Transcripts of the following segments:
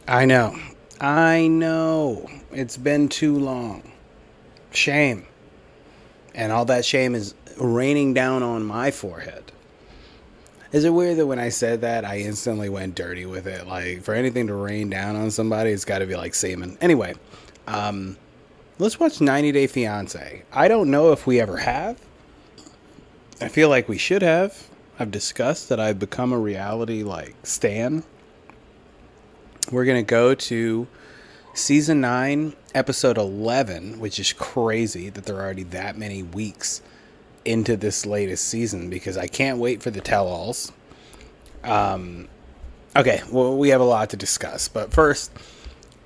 I know. I know. It's been too long. Shame. And all that shame is raining down on my forehead. Is it weird that when I said that, I instantly went dirty with it? Like, for anything to rain down on somebody, it's got to be like semen. Anyway, let's watch 90 Day Fiance. I don't know if we ever have. I feel like we should have. I've discussed that I've become a reality, like, stan. We're going to go to Season 9, Episode 11, which is crazy that there are already that many weeks into this latest season because I can't wait for the tell-alls. Okay, well, we have a lot to discuss, but first,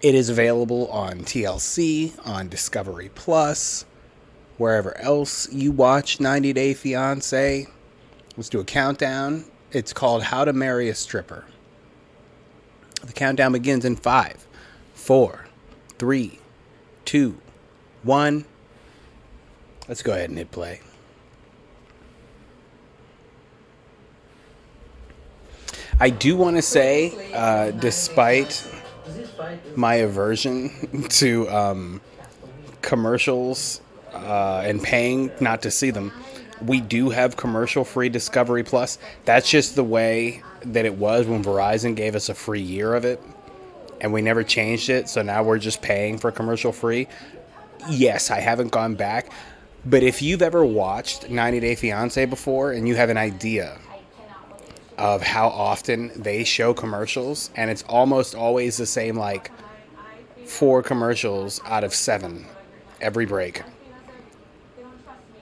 it is available on TLC, on Discovery Plus, wherever else you watch 90 Day Fiancé. Let's do a countdown. It's called How to Marry a Stripper. The countdown begins in 5, 4, 3, 2, 1. Let's go ahead and hit play. I do want to say, despite my aversion to commercials and paying not to see them, we do have commercial-free Discovery Plus. That's just the way that it was when Verizon gave us a free year of it, and we never changed it, so now we're just paying for commercial-free. Yes, I haven't gone back, but if you've ever watched 90 Day Fiancé before and you have an idea of how often they show commercials, and it's almost always the same, like, 4 commercials out of 7 every break.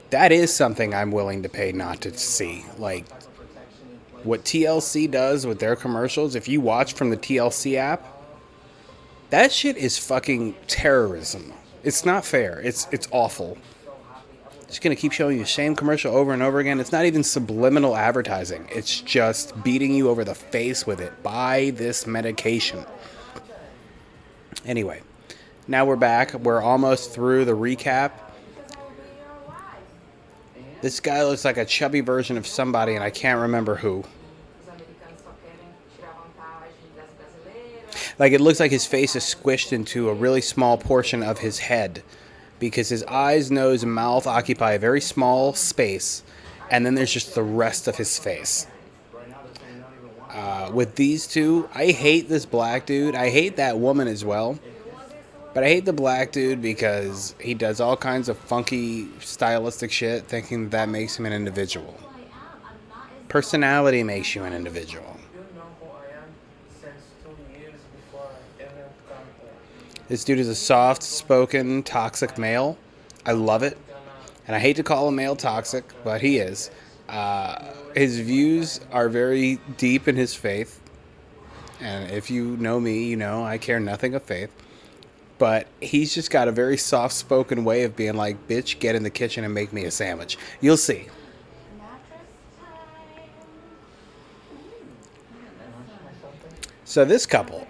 That is something I'm willing to pay not to see. Like, what TLC does with their commercials, if you watch from the TLC app, that shit is fucking terrorism. It's not fair. It's awful. Just gonna keep showing you the same commercial over and over again. It's not even subliminal advertising. It's just beating you over the face with it. Buy this medication. Anyway, now we're back. We're almost through the recap. This guy looks like a chubby version of somebody, and I can't remember who. Like, it looks like his face is squished into a really small portion of his head because his eyes, nose, and mouth occupy a very small space, and then there's just the rest of his face. With these two, I hate this black dude. I hate that woman as well. But I hate the black dude because he does all kinds of funky, stylistic shit, thinking that makes him an individual. Personality makes you an individual. This dude is a soft-spoken, toxic male. I love it. And I hate to call a male toxic, but he is. His views are very deep in his faith. And if you know me, you know I care nothing of faith. But he's just got a very soft-spoken way of being like, bitch, get in the kitchen and make me a sandwich. You'll see. So this couple,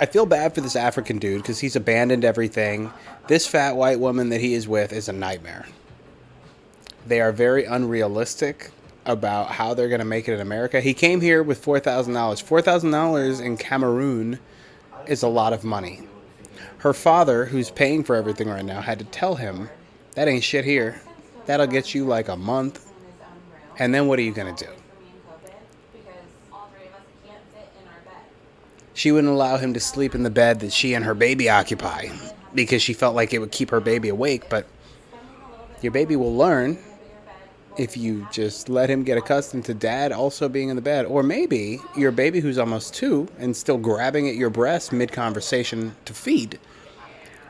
I feel bad for this African dude because he's abandoned everything. This fat white woman that he is with is a nightmare. They are very unrealistic about how they're going to make it in America. He came here with $4,000. $4,000 in Cameroon is a lot of money. Her father, who's paying for everything right now, had to tell him, that ain't shit here. That'll get you like a month. And then what are you going to do? She wouldn't allow him to sleep in the bed that she and her baby occupy because she felt like it would keep her baby awake. But your baby will learn if you just let him get accustomed to dad also being in the bed. Or maybe your baby, who's almost 2 and still grabbing at your breast mid-conversation to feed,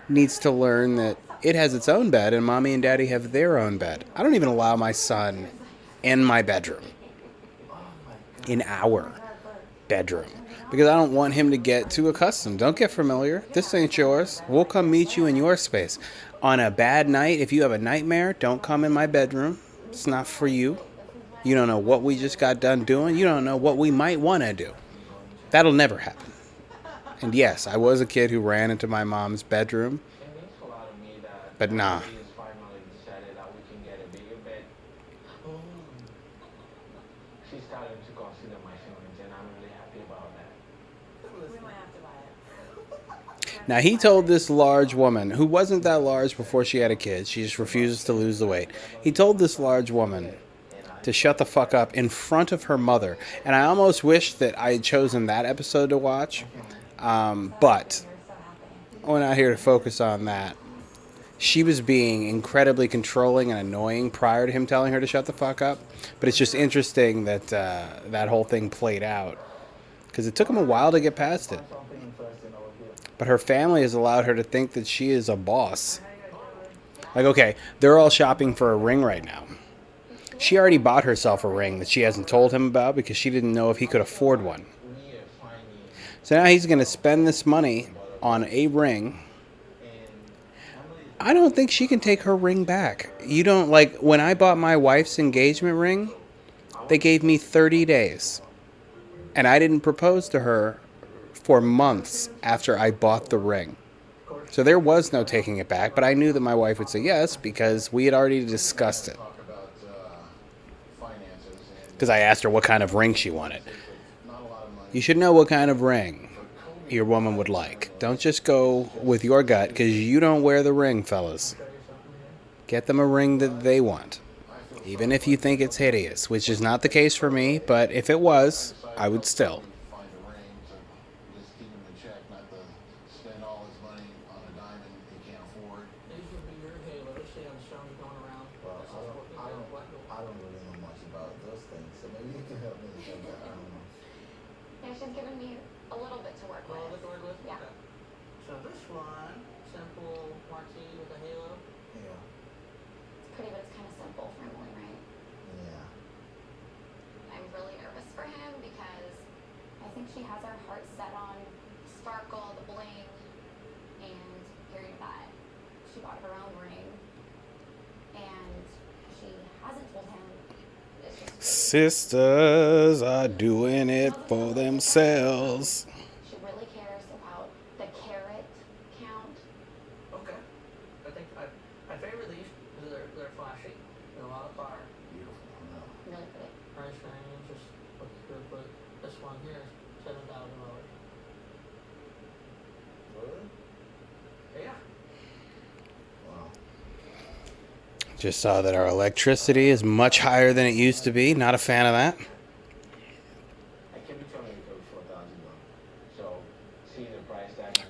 needs to learn that it has its own bed and mommy and daddy have their own bed. I don't even allow my son in my bedroom, in our bedroom, because I don't want him to get too accustomed. Don't get familiar. This ain't yours. We'll come meet you in your space. On a bad night, if you have a nightmare, don't come in my bedroom. It's not for you. You don't know what we just got done doing. You don't know what we might want to do. That'll never happen. And yes, I was a kid who ran into my mom's bedroom. But nah. Now, he told this large woman, who wasn't that large before she had a kid, she just refuses to lose the weight. He told this large woman to shut the fuck up in front of her mother. And I almost wish that I had chosen that episode to watch. But we're not here to focus on that. She was being incredibly controlling and annoying prior to him telling her to shut the fuck up. But it's just interesting that that whole thing played out. Because it took him a while to get past it. But her family has allowed her to think that she is a boss. Like, okay, they're all shopping for a ring right now. She already bought herself a ring that she hasn't told him about because she didn't know if he could afford one. So now he's going to spend this money on a ring. I don't think she can take her ring back. You don't, like, when I bought my wife's engagement ring, they gave me 30 days. And I didn't propose to her for months after I bought the ring. So there was no taking it back, but I knew that my wife would say yes because we had already discussed it. Because I asked her what kind of ring she wanted. You should know what kind of ring your woman would like. Don't just go with your gut, because you don't wear the ring, fellas. Get them a ring that they want. Even if you think it's hideous, which is not the case for me, but if it was, I would still. She's given me a little bit to work with. Yeah. So this one, simple marquee with a halo. Yeah. It's pretty, but it's kind of simple for Emily, right? Yeah. I'm really nervous for him because I think she has her heart set on sparkle, the bling, and hearing that she bought her own ring, and she hasn't told him. Sisters are doing it for themselves. She really cares about the carat count. Okay. I think I favor these because they're flashy. They're a lot of fire. Beautiful. Really pretty. Price range just looks good, but this one here is $7,000. Really? Yeah. Just saw that our electricity is much higher than it used to be. Not a fan of that.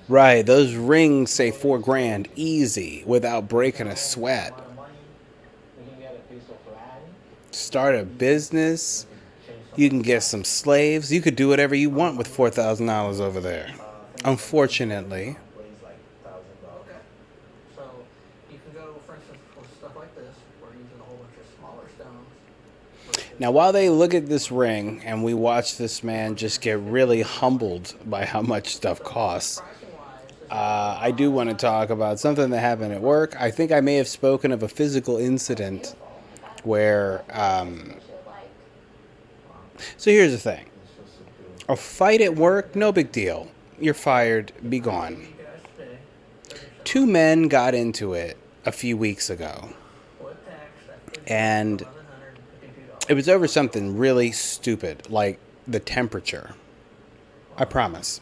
Right, those rings say $4,000 easy without breaking a sweat. Start a business. You can get some slaves. You could do whatever you want with $4,000 over there. Unfortunately. Now, while they look at this ring and we watch this man just get really humbled by how much stuff costs, I do want to talk about something that happened at work. I think I may have spoken of a physical incident where... So here's the thing. A fight at work, no big deal. You're fired, be gone. Two men got into it a few weeks ago. And... it was over something really stupid, like the temperature. I promise.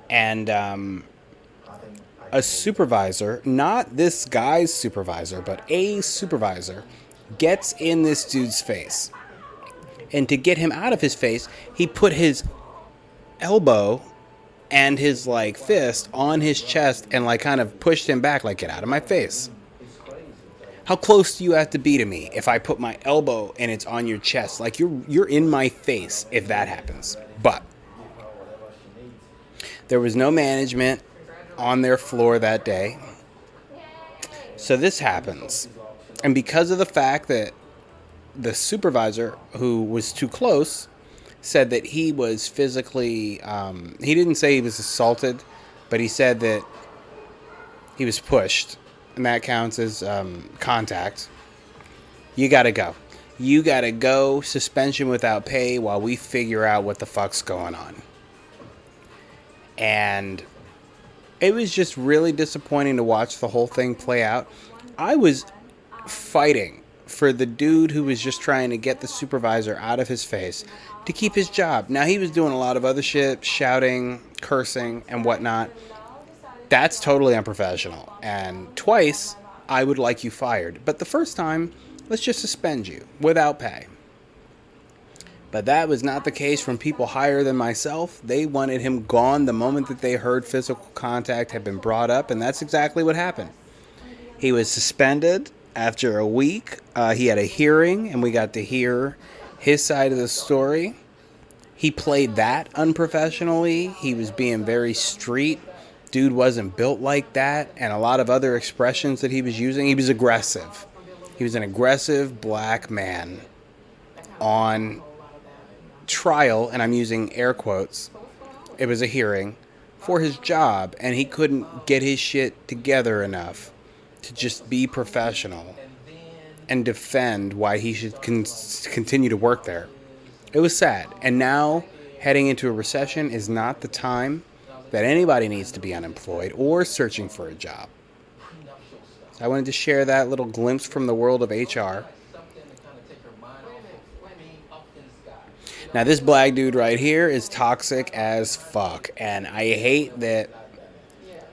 And a supervisor, not this guy's supervisor, but a supervisor, gets in this dude's face. And to get him out of his face, he put his elbow and his, like, fist on his chest and, like, kind of pushed him back, like, get out of my face. How close do you have to be to me if I put my elbow and it's on your chest? Like, you're in my face if that happens. But there was no management on their floor that day. So this happens. And because of the fact that the supervisor, who was too close, said that he was physically... he didn't say he was assaulted, but he said that he was pushed. And that counts as contact. You gotta go. You gotta go. Suspension without pay while we figure out what the fuck's going on. And it was just really disappointing to watch the whole thing play out. I was fighting for the dude who was just trying to get the supervisor out of his face to keep his job. Now, he was doing a lot of other shit, shouting, cursing, and whatnot. That's totally unprofessional. And twice, I would like you fired. But the first time, let's just suspend you without pay. But that was not the case from people higher than myself. They wanted him gone the moment that they heard physical contact had been brought up, and that's exactly what happened. He was suspended after a week. He had a hearing, and we got to hear his side of the story. He played that unprofessionally. He was being very street. Dude wasn't built like that, and a lot of other expressions that he was using. He was aggressive. He was an aggressive black man on trial, and I'm using air quotes. It was a hearing for his job, and he couldn't get his shit together enough to just be professional and defend why he should continue to work there. It was sad. And now, heading into a recession is not the time that anybody needs to be unemployed or searching for a job. So I wanted to share that little glimpse from the world of HR. Now, this black dude right here is toxic as fuck. And I hate that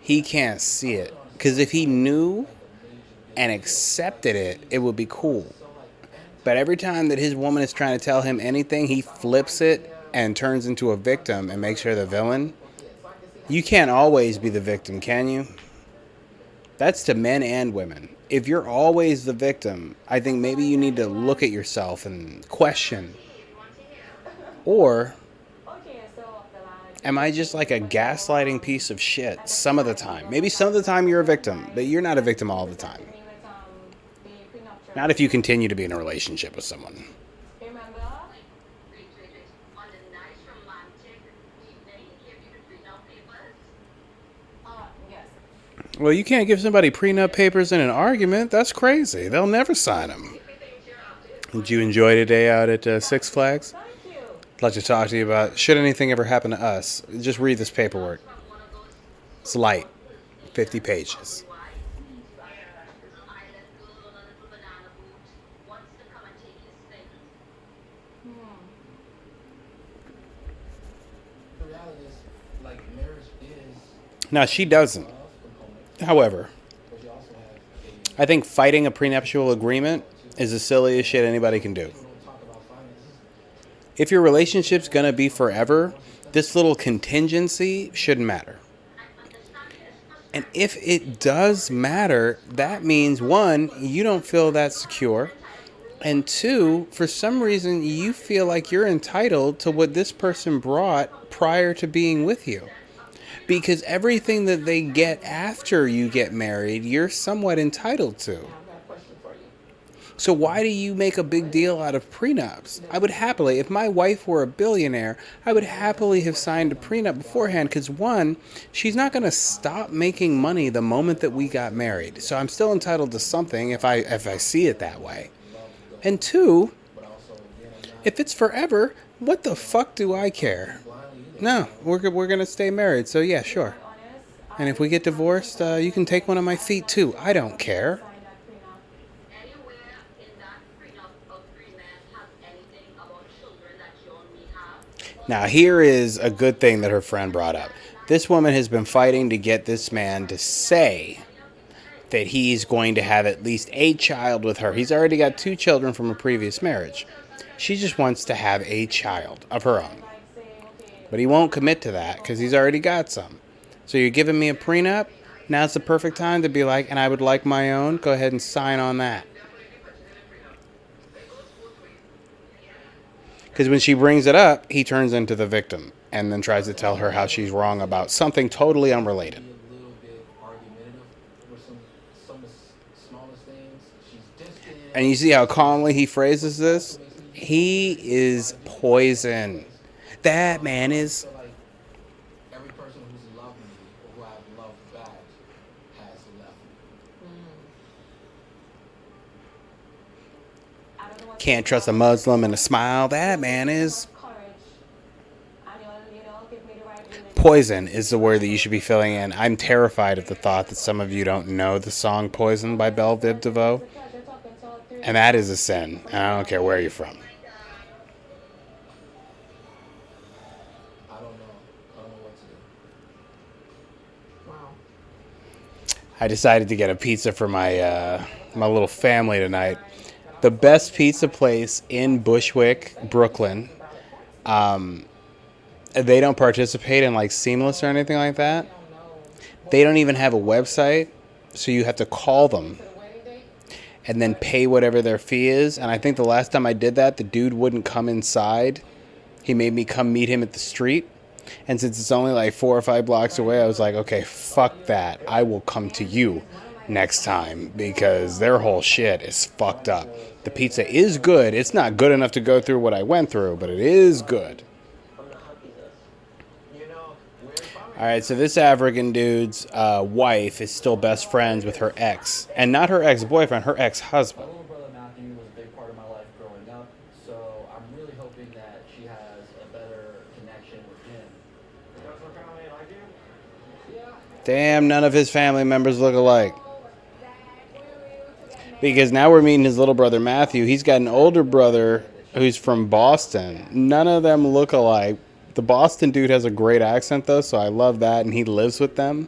he can't see it. Because if he knew and accepted it, it would be cool. But every time that his woman is trying to tell him anything, he flips it and turns into a victim and makes her the villain. You can't always be the victim, can you? That's to men and women. If you're always the victim, I think maybe you need to look at yourself and question. Or am I just like a gaslighting piece of shit some of the time? Maybe some of the time you're a victim, but you're not a victim all the time. Not if you continue to be in a relationship with someone. Well, you can't give somebody prenup papers in an argument. That's crazy. They'll never sign them. Did you enjoy today out at Six Flags? I'd like to talk to you about, should anything ever happen to us, just read this paperwork. It's light. 50 pages. Now, she doesn't. However, I think fighting a prenuptial agreement is the silliest shit anybody can do. If your relationship's going to be forever, this little contingency shouldn't matter. And if it does matter, that means, one, you don't feel that secure. And two, for some reason, you feel like you're entitled to what this person brought prior to being with you. Because everything that they get after you get married, you're somewhat entitled to. So why do you make a big deal out of prenups? I would happily, if my wife were a billionaire, I would happily have signed a prenup beforehand. Because one, she's not going to stop making money the moment that we got married. So I'm still entitled to something if I see it that way. And two, if it's forever, what the fuck do I care? No, we're going to stay married, so yeah, sure. And if we get divorced, you can take one of my feet too. I don't care. Now, here is a good thing that her friend brought up. This woman has been fighting to get this man to say that he's going to have at least a child with her. He's already got 2 children from a previous marriage. She just wants to have a child of her own. But he won't commit to that because he's already got some. So you're giving me a prenup? Now's the perfect time to be like, and I would like my own. Go ahead and sign on that. Because when she brings it up, he turns into the victim and then tries to tell her how she's wrong about something totally unrelated. And you see how calmly he phrases this? He is poison. That man is. Every person who's loved me or who I've loved back has left me. Can't trust a Muslim and a smile. That man is. Poison is the word that you should be filling in. I'm terrified of the thought that some of you don't know the song Poison by Belle Biv DeVoe. And that is a sin. And I don't care where you're from. I don't know. I don't know what to do. Wow. I decided to get a pizza for my my little family tonight. The best pizza place in Bushwick, Brooklyn. They don't participate in like Seamless or anything like that. They don't even have a website, so you have to call them and then pay whatever their fee is. And I think the last time I did that, the dude wouldn't come inside. He made me come meet him at the street. And since it's only like 4 or 5 blocks away, I was like, okay, fuck that. I will come to you next time because their whole shit is fucked up. The pizza is good. It's not good enough to go through what I went through, but it is good. All right, so this African dude's wife is still best friends with her ex. And not her ex-boyfriend, her ex-husband. My little brother Matthew was a big part of my life growing up, so I'm really hoping that she has a better connection with him. Does her family like you? Yeah. Damn, none of his family members look alike. Because now we're meeting his little brother Matthew. He's got an older brother who's from Boston. None of them look alike. The Boston dude has a great accent, though, so I love that, and he lives with them.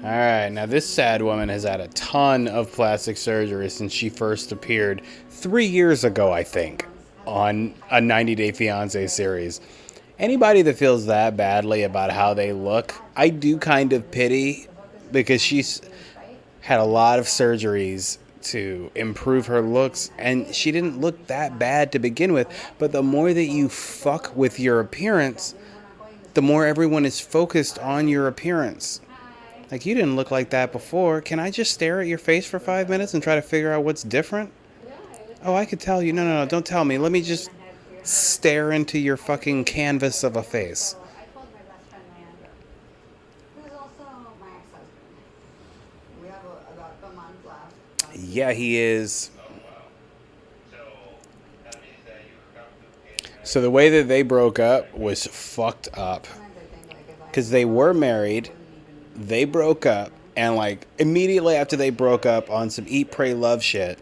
All right, now this sad woman has had a ton of plastic surgery since she first appeared 3 years ago, I think, on a 90 Day Fiancé series. Anybody that feels that badly about how they look, I do kind of pity, because she's had a lot of surgeries to improve her looks, and she didn't look that bad to begin with. But the more that you fuck with your appearance, the more everyone is focused on your appearance. Like, you didn't look like that before. Can I just stare at your face for 5 minutes and try to figure out what's different? Oh, I could tell you. No, don't tell me. Let me just stare into your fucking canvas of a face. I told my best friend Leander, who's also my ex-husband. We have about a month left. Yeah, he is. So the way that they broke up was fucked up. Because they were married, they broke up, and like immediately after they broke up on some eat, pray, love shit,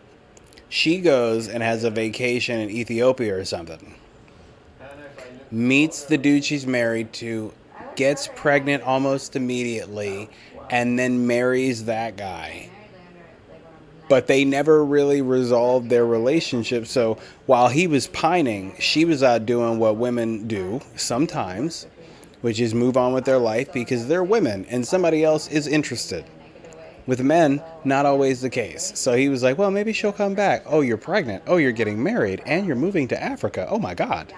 she goes and has a vacation in Ethiopia or something. Meets the dude she's married to, gets pregnant almost immediately, and then marries that guy. But they never really resolved their relationship. So while he was pining, she was out doing what women do sometimes, which is move on with their life because they're women and somebody else is interested. With men, not always the case. So he was like, well, maybe she'll come back. Oh, you're pregnant. Oh, you're getting married. And you're moving to Africa. Oh, my God.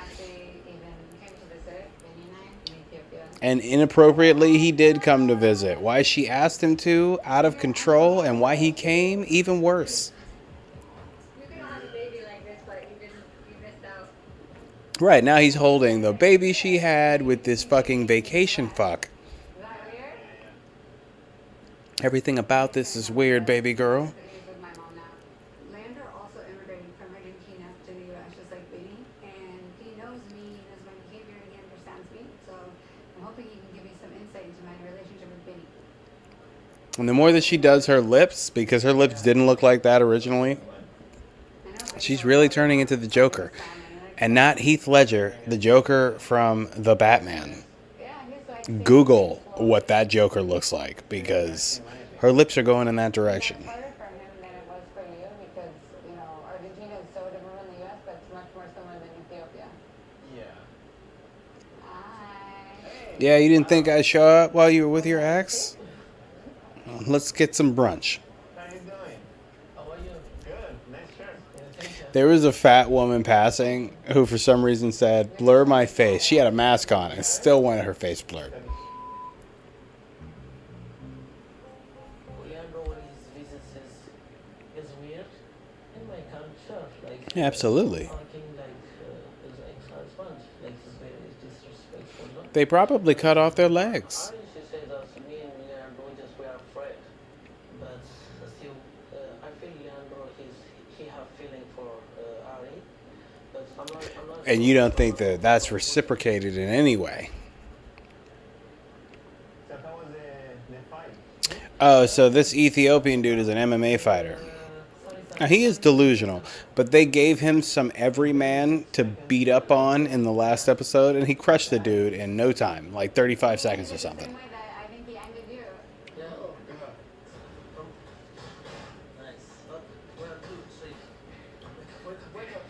And inappropriately, he did come to visit. Why she asked him to, out of control, and why he came, even worse. You can have a baby like this, but you missed out. Right, now he's holding the baby she had with this fucking vacation fuck. Is that weird? Everything about this is weird, baby girl. He's with my mom now. Leander also immigrated from Argentina to the U.S. just like Benny, and he knows me, he knows my behavior, and he understands me. So I'm hoping he can give me some insight into my relationship with Benny. And the more that she does her lips, because her lips didn't look like that originally, she's really turning into the Joker. And not Heath Ledger, the Joker from The Batman. Google what that Joker looks like, because her lips are going in that direction. It's harder for him than it was for you because, you know, Argentina is so different from the U.S., but it's much more similar than Ethiopia. Yeah. Hi. Yeah, you didn't think I'd show up while you were with your ex? Well, let's get some brunch. How you doing? How are you? Good. Nice shirt. Thank you. There was a fat woman passing who for some reason said, blur my face. She had a mask on and still wanted her face blurred. Leandro, when he visits is weird in my culture. Like, Yeah, absolutely. talking like his ex-husband, like he's very disrespectful. No? They probably cut off their legs. I used to say that me and Leandro just were afraid, but still, I feel Leandro he have feeling for Ari, but I'm not. And you don't think that that's reciprocated in any way? So how was the fight? Oh, so this Ethiopian dude is an MMA fighter. Now, he is delusional, but they gave him some everyman to beat up on in the last episode, and he crushed the dude in no time, like 35 seconds or something. Same way that I think he ended you. Yeah. Nice. Up. 1, 2, 3. Wake up.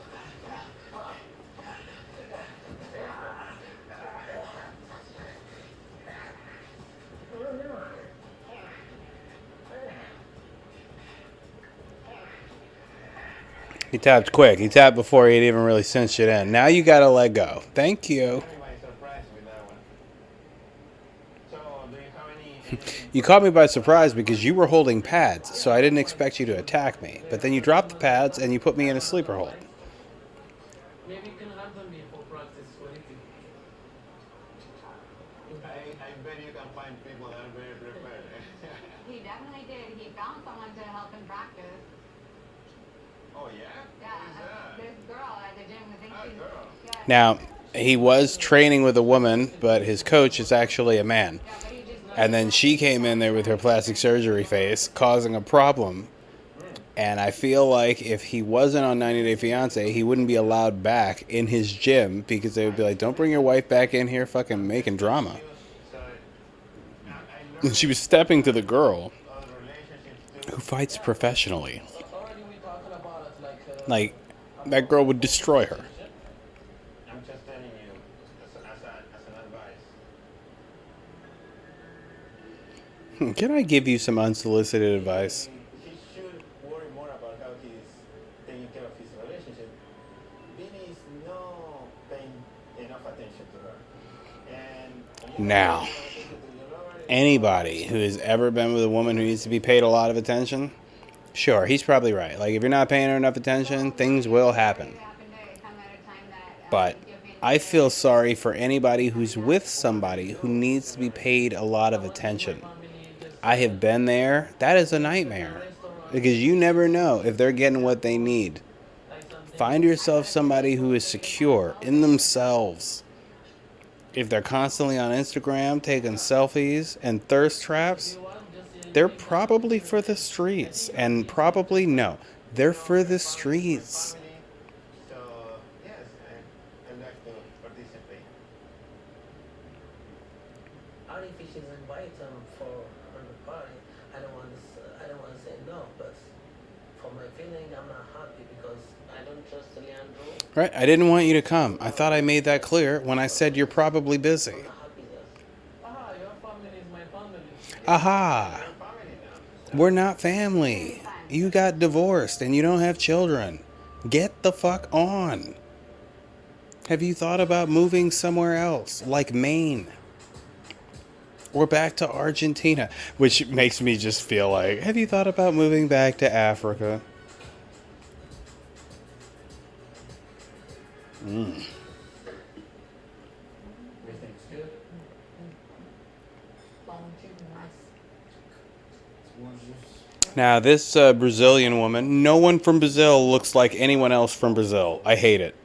He tapped quick. He tapped before he'd even really cinched it in. Now you gotta let go. Thank you. You caught me by surprise because you were holding pads, so I didn't expect you to attack me. But then you dropped the pads and you put me in a sleeper hold. Maybe you can have them before practice. What do you think? I bet you can find people that are very prepared. He definitely did. He found someone to help him practice. Oh yeah? Yeah, Who's that? this girl at the gym. I think she's. Girl. Yeah. Now, he was training with a woman, but his coach is actually a man. Yeah, but he just. And then she came in there with her plastic surgery face, causing a problem. And I feel like if he wasn't on 90 Day Fiancé, he wouldn't be allowed back in his gym because they would be like, don't bring your wife back in here fucking making drama. So, I And she was stepping to the girl other relationships too. who fights professionally. Already we talking about it Like, that girl would destroy her. I'm just telling you as an advice. Can I give you some unsolicited advice? He should worry more about how he's taking care of his relationship. Vinny is not paying enough attention to her. And Now, anybody who has ever been with a woman who needs to be paid a lot of attention, sure, he's probably right. Like, if you're not paying her enough attention, things will happen. But I feel sorry for anybody who's with somebody who needs to be paid a lot of attention. I have been there. That is a nightmare. Because you never know if they're getting what they need. Find yourself somebody who is secure in themselves. If they're constantly on Instagram taking selfies and thirst traps, they're probably for the streets. And probably no, they're for the streets. So, yes, I'd like to participate. Only if she's invite him for the party. I don't want to say no, but for my feeling, I'm not happy because I don't trust Leandro. Right? I didn't want you to come. I thought I made that clear when I said you're probably busy. I'm not happy there. Your family is my family. Aha! We're not family. You got divorced and you don't have children. Get the fuck on. Have you thought about moving somewhere else, like Maine? Or back to Argentina? Which makes me just feel like, have you thought about moving back to Africa? Everything's good. Now, this Brazilian woman, no one from Brazil looks like anyone else from Brazil. I hate it.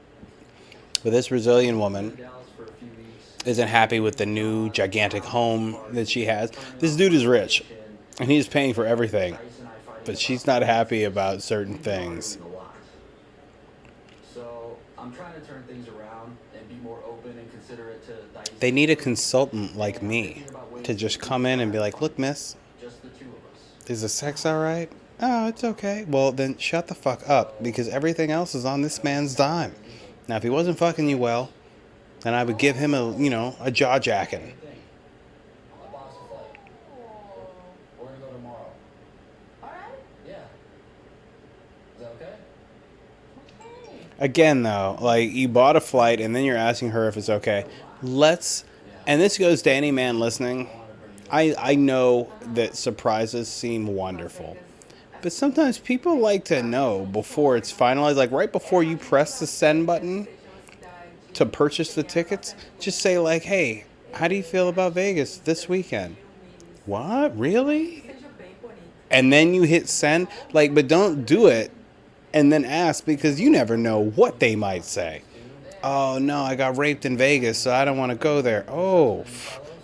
But this Brazilian woman Dallas for a few weeks. isn't happy with the new gigantic home that she has. This dude is rich, and he's paying for everything. But she's not happy about certain things. A lot. So I'm trying to turn things around and be more open and considerate to Dice. They need a consultant like me to just come in and be like, look, miss, Just the two of us. is the sex all right? Oh, it's okay. Well, then shut the fuck up, because everything else is on this man's dime. Now, if he wasn't fucking you well, then I would give him a jaw jacking. I bought us a flight. We're gonna go tomorrow. Alright. Yeah. Is that okay? Again, though, like, you bought a flight and then you're asking her if it's okay. And this goes to any man listening. I know that surprises seem wonderful. But sometimes people like to know before it's finalized, like right before you press the send button to purchase the tickets, just say like, hey, how do you feel about Vegas this weekend? What? Really? And then you hit send. Like, but don't do it and then ask, because you never know what they might say. Oh, no, I got raped in Vegas, so I don't want to go there. Oh,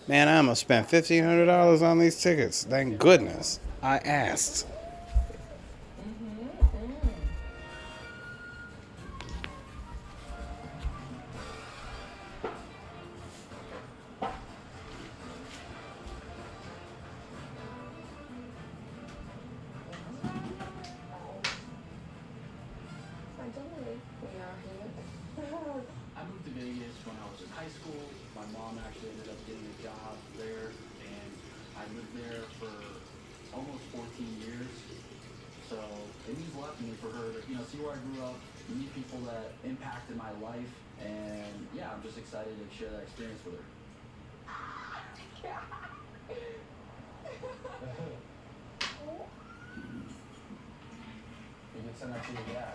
Man, I almost spent $1,500 on these tickets. Thank goodness I asked. I moved to Vegas when I was in high school. My mom actually ended up getting a job there, and I lived there for almost 14 years. So it means a lot to me for her to, see where I grew up, meet people that impacted my life, and yeah, I'm just excited to share that experience with her. You can send that to your dad.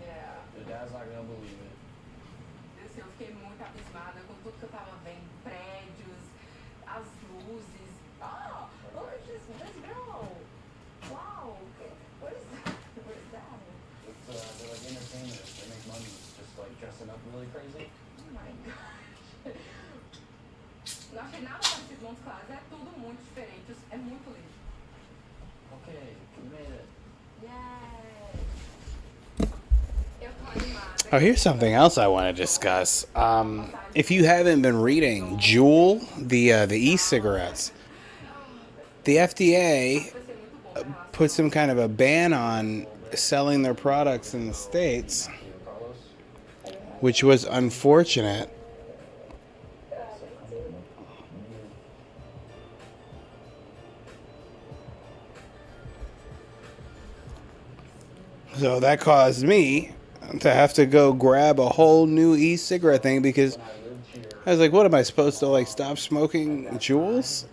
Yeah. Your dad's not gonna believe it. Assim, eu fiquei muito abismada com tudo que eu tava vendo, prédios, as luzes. Oh, look at this girl. Wow. What is that? What is that? They're like entertainers. They make money just like dressing up really crazy. Oh my gosh. Não achei nada parecido com os Claros, é tudo muito diferente, é muito lindo. Okay, we made it. Yay. Eu tô animada. Oh, here's something else I want to discuss. If you haven't been reading Juul, the e-cigarettes, the FDA put some kind of a ban on selling their products in the States, which was unfortunate. So that caused me to have to go grab a whole new e-cigarette thing because I was like, what am I supposed to stop smoking Juuls?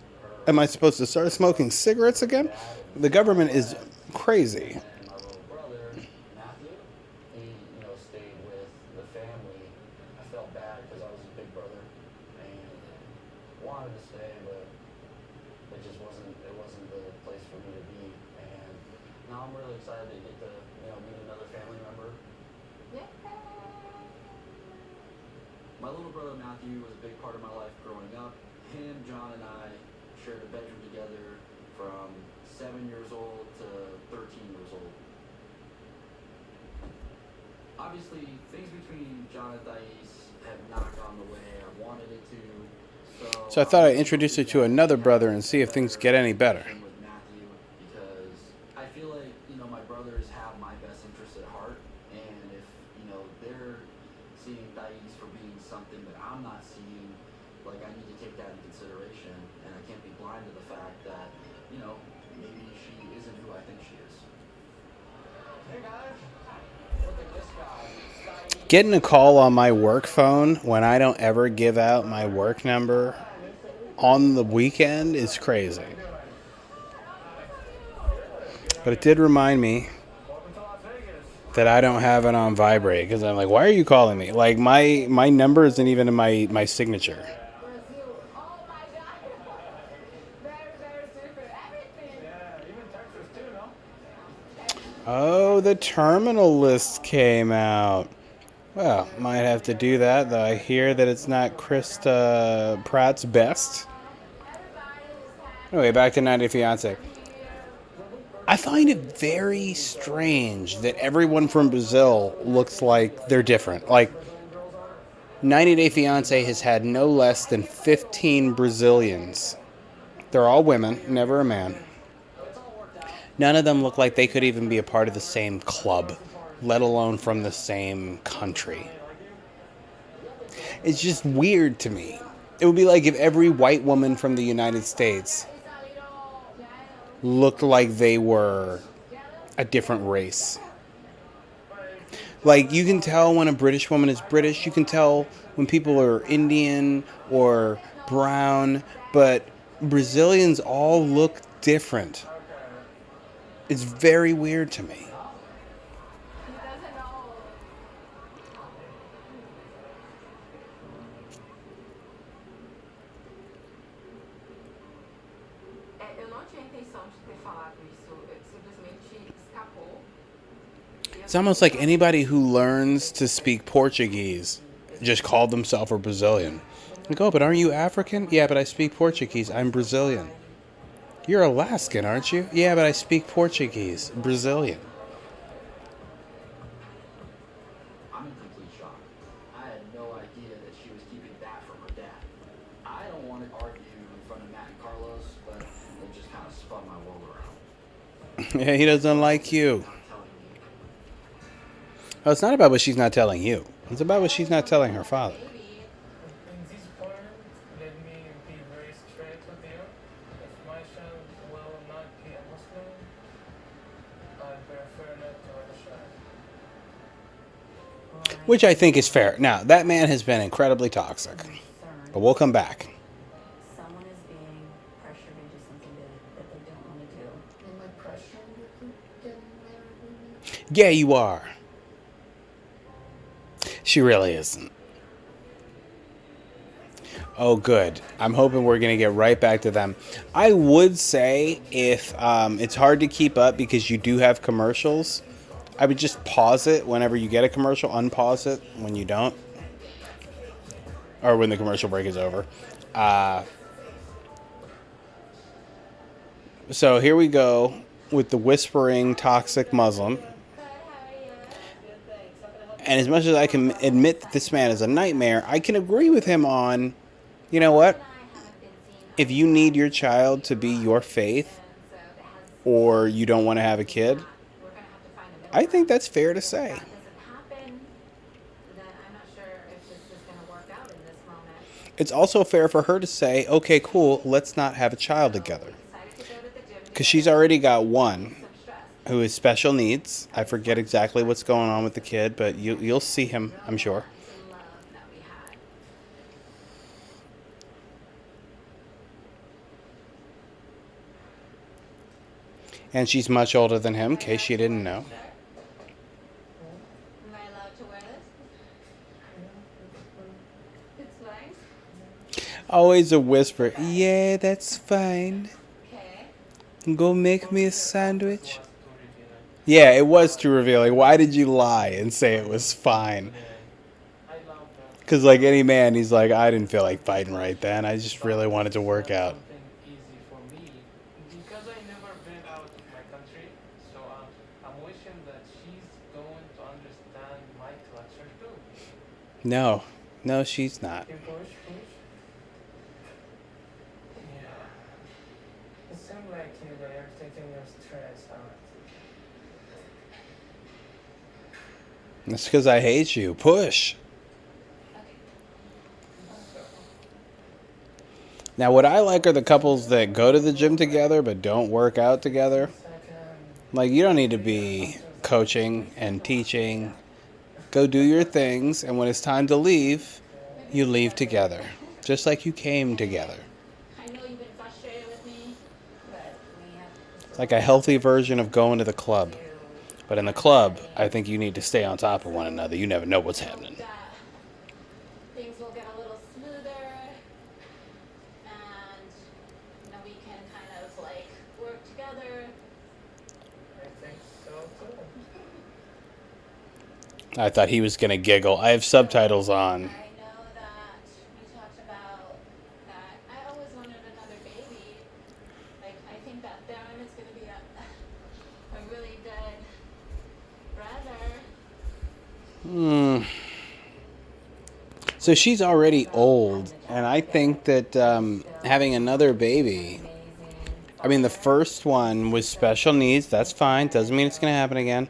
Am I supposed to start smoking cigarettes again? The government is crazy. And my little brother, Matthew, he, stayed with the family. I felt bad because I was his big brother and wanted to stay, but it wasn't the place for me to be. And now I'm really excited to get to, meet another family member. My little brother Matthew was a big part of my life growing up. Him, John, and I shared a bedroom together from 7 years old to 13 years old. Obviously, things between John and Thais have not gone the way I wanted it to. So I thought I'd introduce you to another brother and see if things get any better. With Matthew, because I feel like my brothers have my best interests at heart, and if they're seeing Thais for being something that I'm not seeing, like I need to take that into consideration, and I can't be blind to the fact that maybe she isn't who I think she is. Hey guys, look at this guy. Getting a call on my work phone when I don't ever give out my work number on the weekend is crazy. But it did remind me that I don't have it on vibrate because I'm like, why are you calling me? Like my number isn't even in my signature. Brazil. Oh my god. Very, very super. Everything. Yeah, even Texas too, no? Oh, the terminal list came out. Well, might have to do that, though I hear that it's not Krista Pratt's best. Anyway, back to 90 Fiance. I find it very strange that everyone from Brazil looks like they're different. Like, 90 Day Fiance has had no less than 15 Brazilians. They're all women, never a man. None of them look like they could even be a part of the same club, let alone from the same country. It's just weird to me. It would be like if every white woman from the United States looked like they were a different race. Like, you can tell when a British woman is British. You can tell when people are Indian or brown. But Brazilians all look different. It's very weird to me. Eu não tinha intenção de ter falado isso, simplesmente escapou. It's almost like anybody who learns to speak Portuguese just called themselves a Brazilian. Like, oh, but aren't you African? Yeah, but I speak Portuguese. I'm Brazilian. You're Alaskan, aren't you? Yeah, but I speak Portuguese. Brazilian. I'm in complete shock. I had no idea that she was keeping that from her dad. I don't want to argue in front of Matt and Carlos, but it just kind of spun my world around. Yeah, he doesn't like you. Not telling me. Oh, it's not about what she's not telling you. It's about what she's not telling her father. Baby. In this point, let me be very straight with you. If my child will not be a Muslim, I prefer not to have a child. Which I think is fair. Now, that man has been incredibly toxic. But we'll come back. Someone is being pressured into something that they don't want to do. Am I pressuring you to get married with me? Yeah, you are. She really isn't. Oh, good. I'm hoping we're going to get right back to them. I would say if it's hard to keep up because you do have commercials, I would just pause it whenever you get a commercial, unpause it when you don't, or when the commercial break is over. So here we go with the whispering toxic Muslim. And as much as I can admit that this man is a nightmare, I can agree with him on, you know what? If you need your child to be your faith, or you don't want to have a kid, I think that's fair to say. It's also fair for her to say, okay, cool, let's not have a child together. Because she's already got one who is special needs. I forget exactly what's going on with the kid, but you'll see him, I'm sure. And she's much older than him, in case you didn't know. Am I allowed to wear this? It's fine. Always a whisper, yeah, that's fine. Okay. Go make me a sandwich. Yeah, it was too revealing. Why did you lie and say it was fine? Because like any man, he's like, I didn't feel like fighting right then. I just really wanted to work out. Easy for me because I never been out of my country, so I'm wishing that she's going to understand my culture too. No, she's not. You push. Yeah. It seems like you are taking your stress out. That's because I hate you. Push. Now, what I like are the couples that go to the gym together but don't work out together. Like, you don't need to be coaching and teaching. Go do your things, and when it's time to leave, you leave together. Just like you came together. I know you've been frustrated with me, but we have It's like a healthy version of going to the club. But in the club, I think you need to stay on top of one another. You never know what's happening. that things will get a little smoother and we can kind of like work together. I think so too. I thought he was going to giggle. I have subtitles on. I know that we talked about that I always wanted another baby. Like I think that Darren is going to be a really good brother. So she's already old, and I think that having another baby, I mean, the first one was special needs. That's fine. Doesn't mean it's going to happen again.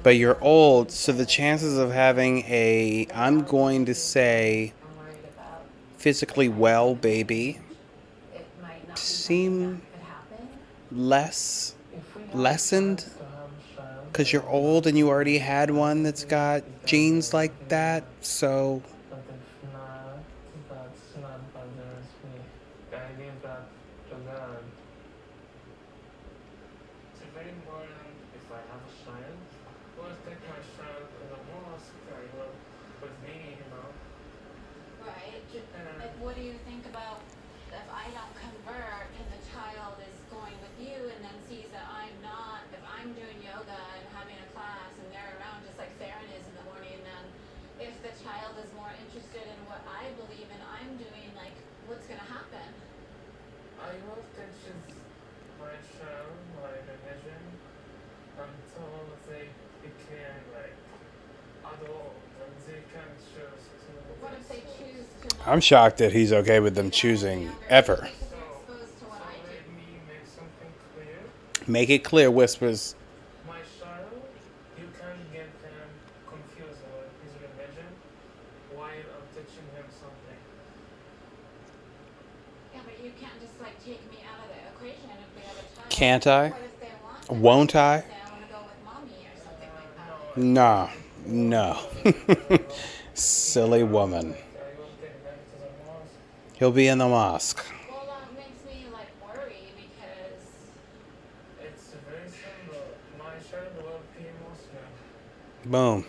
But you're old, so the chances of having a, I'm going to say, physically well baby seem less lessened. Because you're old and you already had one that's got genes like that, so... But if not, that's not bothers me. I leave that to God. It's very important if I have a child. I will take my child to the mosque. I will with me, Right. Like, what do you think about if I don't convert and the child is going with you and then sees that I'm not, if I'm doing yoga and having a class and they're around just like Farron is in the morning, and then if the child is more interested in what I believe and I'm doing, like What's gonna happen? I will teach my child my religion until they became like adult and they can choose to. What if they choose to I'm shocked that he's okay with them choosing ever. because they're exposed to what I do? Let me make something clear. Make it clear, Whispers. My child, you can get him confused with his religion while I'm teaching him something. Yeah, but you can't just like take me out of the equation if we have a child. Can't I? What if they want to? Won't I? Say I want to go with mommy or something like that. Nah, no. Silly woman. I will take them to the mosque. He'll be in the mosque. Well, that makes me like worry because It's very simple. My child will be Muslim. Boom.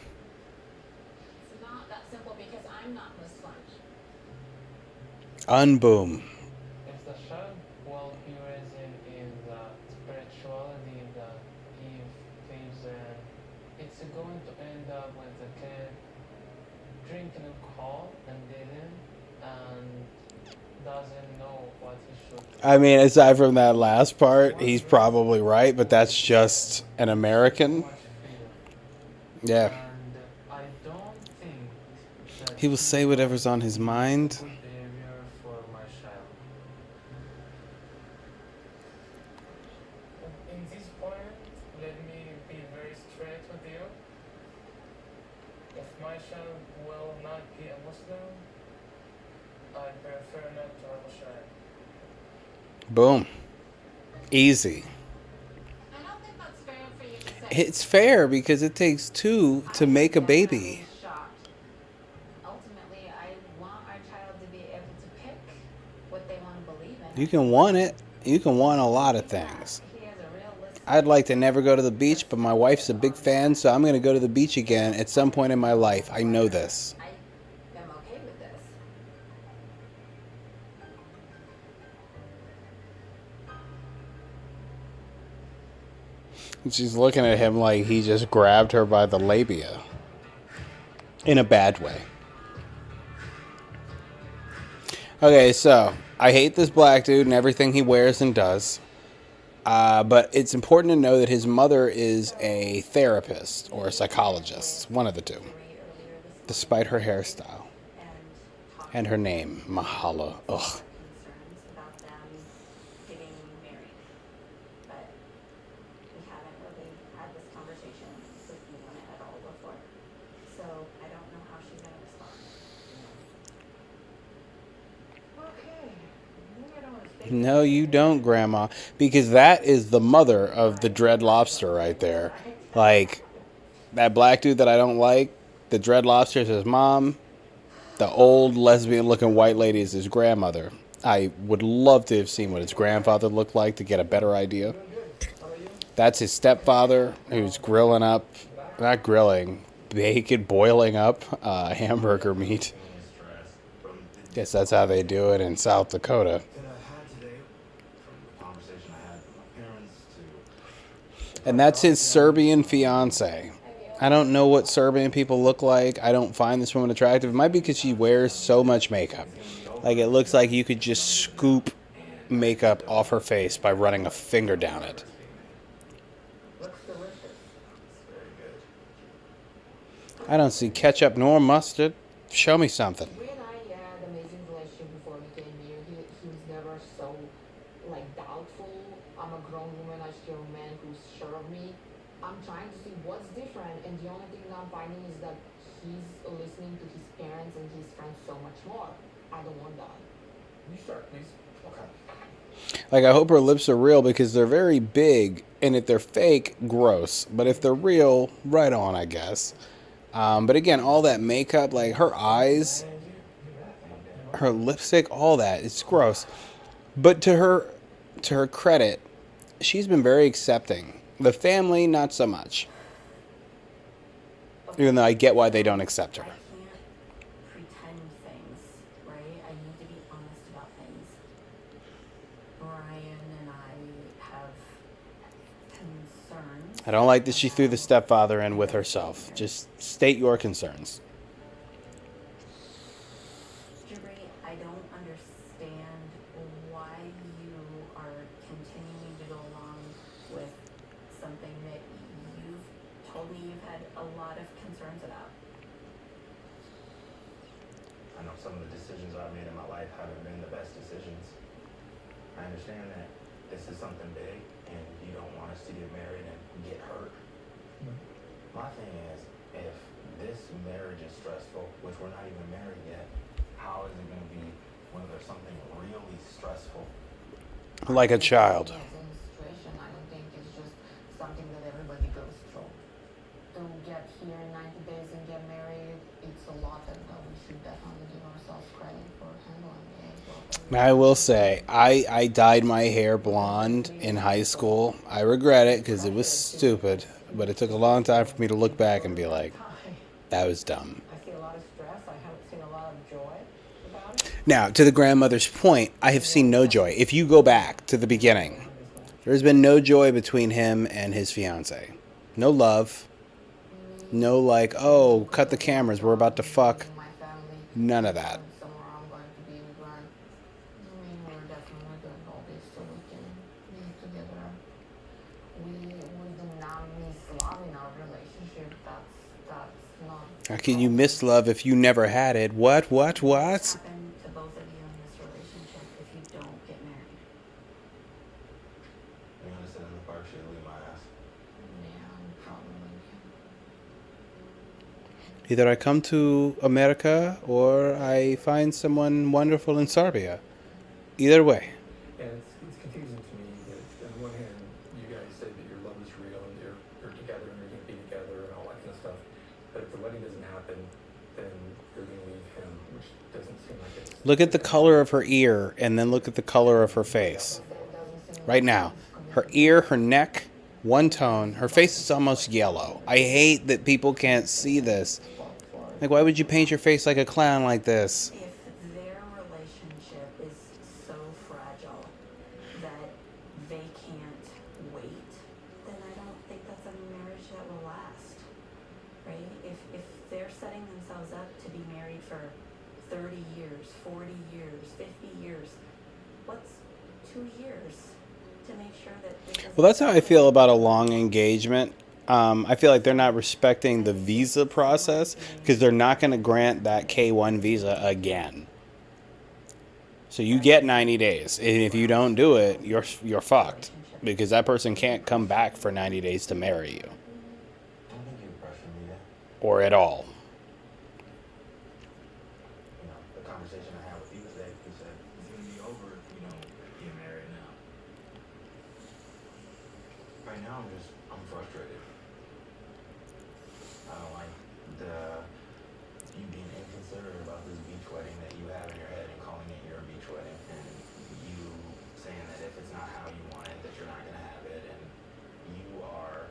it's not that simple because I'm not Muslim. Unboom. If the child will be raised in the spirituality that he believes in, it's going to end up with the kid drinking alcohol and dating and doesn't know what he should do. I mean, aside from that last part, he's probably right, but that's just an American. Much fear. Yeah. And I don't think that He will say whatever's on his mind. good behavior for my child. In this point, let me be very straight with you. If my child will not be a Muslim, I prefer not to have a child. Boom. Easy. I don't think that's fair for you to say. It's fair because it takes two to make a baby. Shocked. Ultimately, I want our child to be able to pick what they want to believe in. You can want it. You can want a lot of things. He has a realistic. I'd like to never go to the beach, but my wife's a big fan, so I'm going to go to the beach again at some point in my life. I know this. I am okay with this. And she's looking at him like he just grabbed her by the labia. In a bad way. Okay, so I hate this black dude and everything he wears and does. But it's important to know that his mother is a therapist or a psychologist, one of the two, despite her hairstyle and her name, Mahalo. Ugh. Concerns about them getting married, but we haven't really had this conversation with anyone at all before, so I don't know how she's gonna respond. Okay. Moving on. Stay No, you don't, Grandma, because that is the mother of the Dread Lobster right there. Like, that black dude that I don't like, the Dread Lobster is his mom. The old lesbian-looking white lady is his grandmother. I would love to have seen what his grandfather looked like to get a better idea. That's his stepfather, who's grilling up, not grilling, bacon boiling up hamburger meat. Guess that's how they do it in South Dakota. That I had today, from the conversation I had with my parents to And that's his Serbian fiance. I don't know what Serbian people look like. I don't find this woman attractive. It might be because she wears so much makeup. Like, it looks like you could just scoop makeup off her face by running a finger down it. Looks delicious. I don't see ketchup nor mustard. Show me something. We and I had an amazing relationship before we came here. He was never so like doubtful. I'm a grown woman, I see a man who's sure of me. I'm trying to see what's different, and the only thing that I'm finding is that he's listening to his parents and his friends so much more. I don't want that. you start, please. Okay. Like, I hope her lips are real because they're very big, and if they're fake, gross. But if they're real, right on, I guess. But again, all that makeup, like her eyes, her lipstick, all that, it's gross. But to her credit, she's been very accepting. The family, not so much. Even though I get why they don't accept I her. can't pretend things, right? I need to be honest about things. Brian and I have concerns. I don't like that she threw the stepfather in with herself. Just state your concerns. Jabri, I don't understand a lot of concerns about. I know some of the decisions I've made in my life haven't been the best decisions. I understand that this is something big and you don't want us to get married and get hurt. My thing is, if this marriage is stressful, which we're not even married yet, how is it going to be when there's something really stressful? Like a child. Yes, in this situation, I don't think it's just something that everybody goes through. To get here in 90 days and get married, it's a lot, and we should definitely give ourselves credit for handling it. I will say, I dyed my hair blonde in high school. I regret it because it was stupid, but it took a long time for me to look back and be like, that was dumb. I see a lot of stress. I haven't seen a lot of joy about it. Now, to the grandmother's point, I have seen no joy. If you go back to the beginning, there's been no joy between him and his fiance. No love. No like, oh, cut the cameras, we're about to fuck. My family. None of that. Somewhere I'm going to be with Glenn. I mean, we're definitely doing all this so we can be together. We do not miss love in our relationship. That's not. How can you miss love if you never had it? What? What's happen to both of you in this relationship if you don't get married? You're going to sit in the park, she'll leave my ass. Yeah, probably. Either I come to America or I find someone wonderful in Serbia. Either way. And it's confusing to me that on the one hand, you guys say that your love is real and you're together and you're going to be together and all that kind of stuff. But if the wedding doesn't happen, then you're going to leave him, which doesn't seem like it's... Look at the color of her ear and then look at the color of her face. Right now. Her ear, her neck, one tone. Her face is almost yellow. I hate that people can't see this. Like, why would you paint your face like a clown like this? If their relationship is so fragile that they can't wait, then I don't think that's a marriage that will last, right? If they're setting themselves up to be married for 30 years, 40 years, 50 years, what's 2 years to make sure that it doesn't... Well, that's how I feel about a long engagement. I feel like they're not respecting the visa process because they're not going to grant that K1 visa again. So you get 90 days. And if you don't do it, you're fucked because that person can't come back for 90 days to marry you. I don't think you pressure me yet. Or at all. You know, the conversation I had with you today, you said it's going to be over if you don't get married now. Right now, I'm frustrated. I don't like you being inconsiderate about this beach wedding that you have in your head and calling it your beach wedding, and you saying that if it's not how you want it, that you're not going to have it, and you are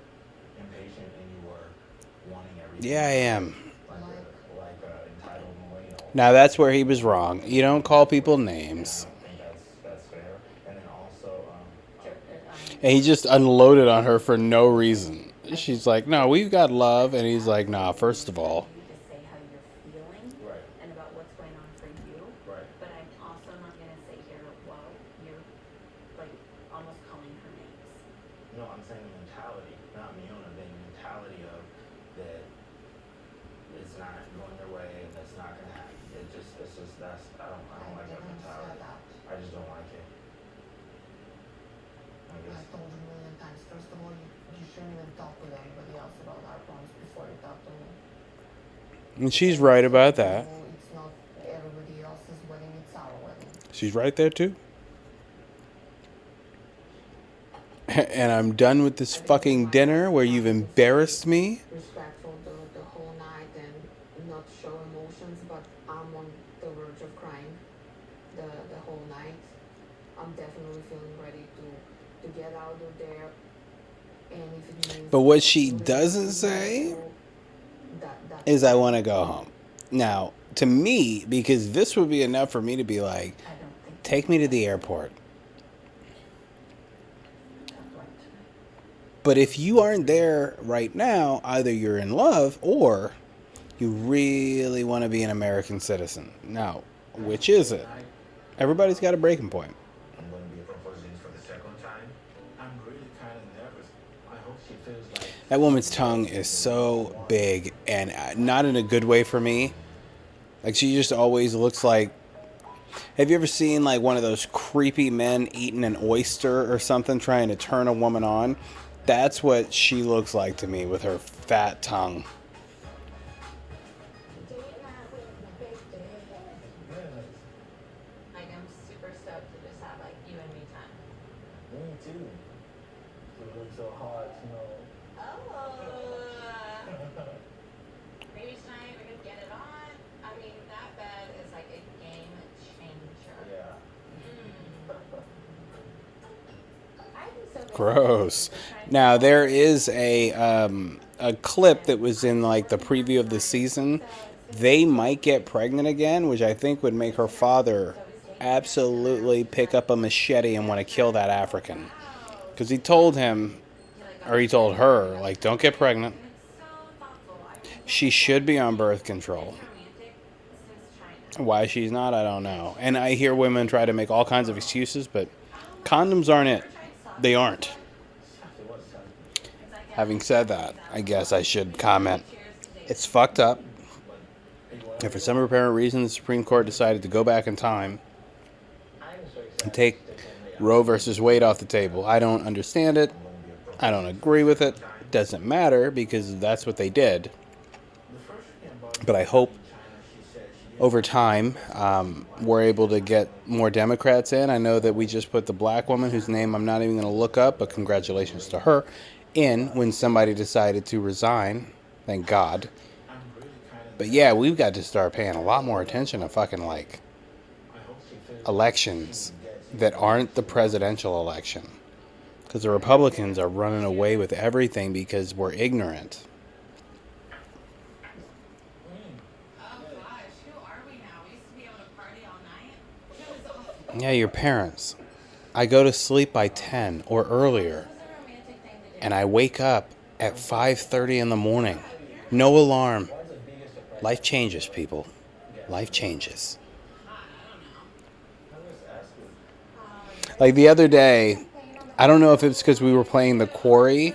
impatient and you are wanting everything. Yeah, I am. Like entitled millennial. Now that's where he was wrong. You don't call people names. I think that's fair. And then also, And he just unloaded on her for no reason. She's like, no, we've got love. And he's like, nah, first of all. You to say how you're feeling Right. and about what's going on for you. Right. But I'm also not going to say here, well, you're like almost calling her names. No, I'm saying the mentality, not Miona, the mentality of that it's not going their way, and that's not gonna happen. It's just that's I don't like that mentality. I just don't like it. I I guess told you a million times. First of all, you shouldn't even talk with anybody else about our problems before you talk to me. And she's right about that. So it's not everybody else's wedding, it's our wedding. She's right there too. And I'm done with this fucking dinner where you've embarrassed me. Respectful the whole night and not show emotions, but I'm on the verge of crying the whole night. I'm definitely feeling ready to get out of there. And if it means But what she doesn't say is I want to go home. Now, to me, because this would be enough for me to be like, I don't think take me to the airport. that's right. But if you aren't there right now, either you're in love or you really want to be an American citizen. Now, which is it? Everybody's got a breaking point. I'm gonna be proposing for the second time. I'm really kind of nervous. I hope she feels like That woman's tongue is so big, and not in a good way for me. Like, she just always looks like. Have you ever seen like one of those creepy men eating an oyster or something, trying to turn a woman on? That's what she looks like to me with her fat tongue. Like, I'm super stoked to just have, like, you and me time. Me too. It looks so hard to know. Oh. Maybe tonight we could get it on. I mean, that bed is like a game changer. Yeah. I'd be so Gross. Now there is a clip that was in like the preview of the season. They might get pregnant again, which I think would make her father absolutely pick up a machete and want to kill that African. Because he told him, or he told her, like, don't get pregnant. She should be on birth control. Why she's not, I don't know. And I hear women try to make all kinds of excuses, but condoms aren't it. They aren't. Having said that, I guess I should comment. It's fucked up. If for some apparent reason the Supreme Court decided to go back in time and take Roe versus Wade off the table, I don't understand it. I don't agree with it. It doesn't matter because that's what they did. But I hope over time we're able to get more Democrats in. I know that we just put the black woman, whose name I'm not even going to look up, but congratulations to her, in when somebody decided to resign. Thank God. But yeah, we've got to start paying a lot more attention to fucking like elections that aren't the presidential election. Because the Republicans are running away with everything because we're ignorant. Yeah, your parents. I go to sleep by 10 or earlier. And I wake up at 5:30 in the morning. No alarm. Life changes, people. Life changes. Like the other day, I don't know if it's because we were playing the quarry,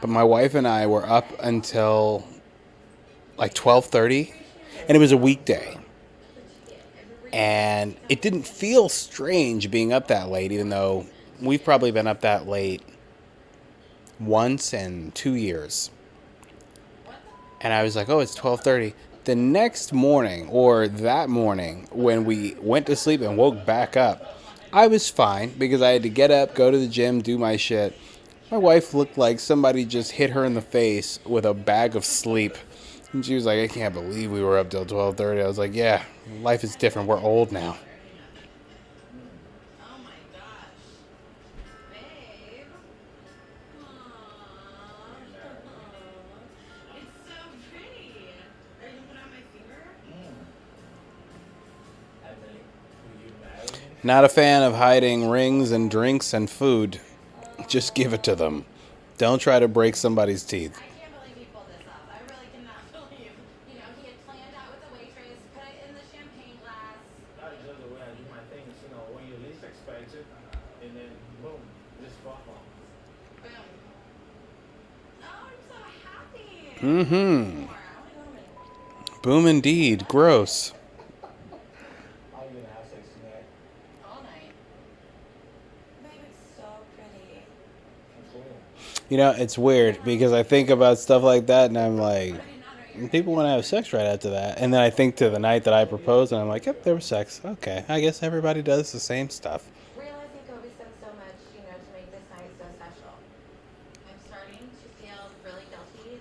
but my wife and I were up until like 12:30, and it was a weekday. And it didn't feel strange being up that late, even though we've probably been up that late once in 2 years. And I was like, oh, it's 12:30. The next morning, or that morning, when we went to sleep and woke back up, I was fine because I had to get up, go to the gym, do my shit. My wife looked like somebody just hit her in the face with a bag of sleep. And she was like, I can't believe we were up till 12:30. I was like, yeah, life is different. We're old now. Oh my gosh. Babe. It's so pretty. Are you gonna put on my finger? Not a fan of hiding rings and drinks and food. Just give it to them. Don't try to break somebody's teeth. I can't believe he pulled this off. I really cannot believe. You know, he had planned out with the waitress, put it in the champagne glass. That's just the way I do my things, you know, when you least expect it, and then boom, just fuck off. Boom. Oh, I'm so happy. Mm-hmm. More. I wanna go to my Boom indeed. Gross. How you gonna have sex tonight? all night. Babe, it's so pretty. Cool. You know, it's weird because I think about stuff like that and I'm like, people want to have sex right after that. And then I think to the night that I proposed and I'm like, yep, there was sex. Okay, I guess everybody does the same stuff. Realizing Kobe's done so much, you know, to make this night so special. I'm starting to feel really guilty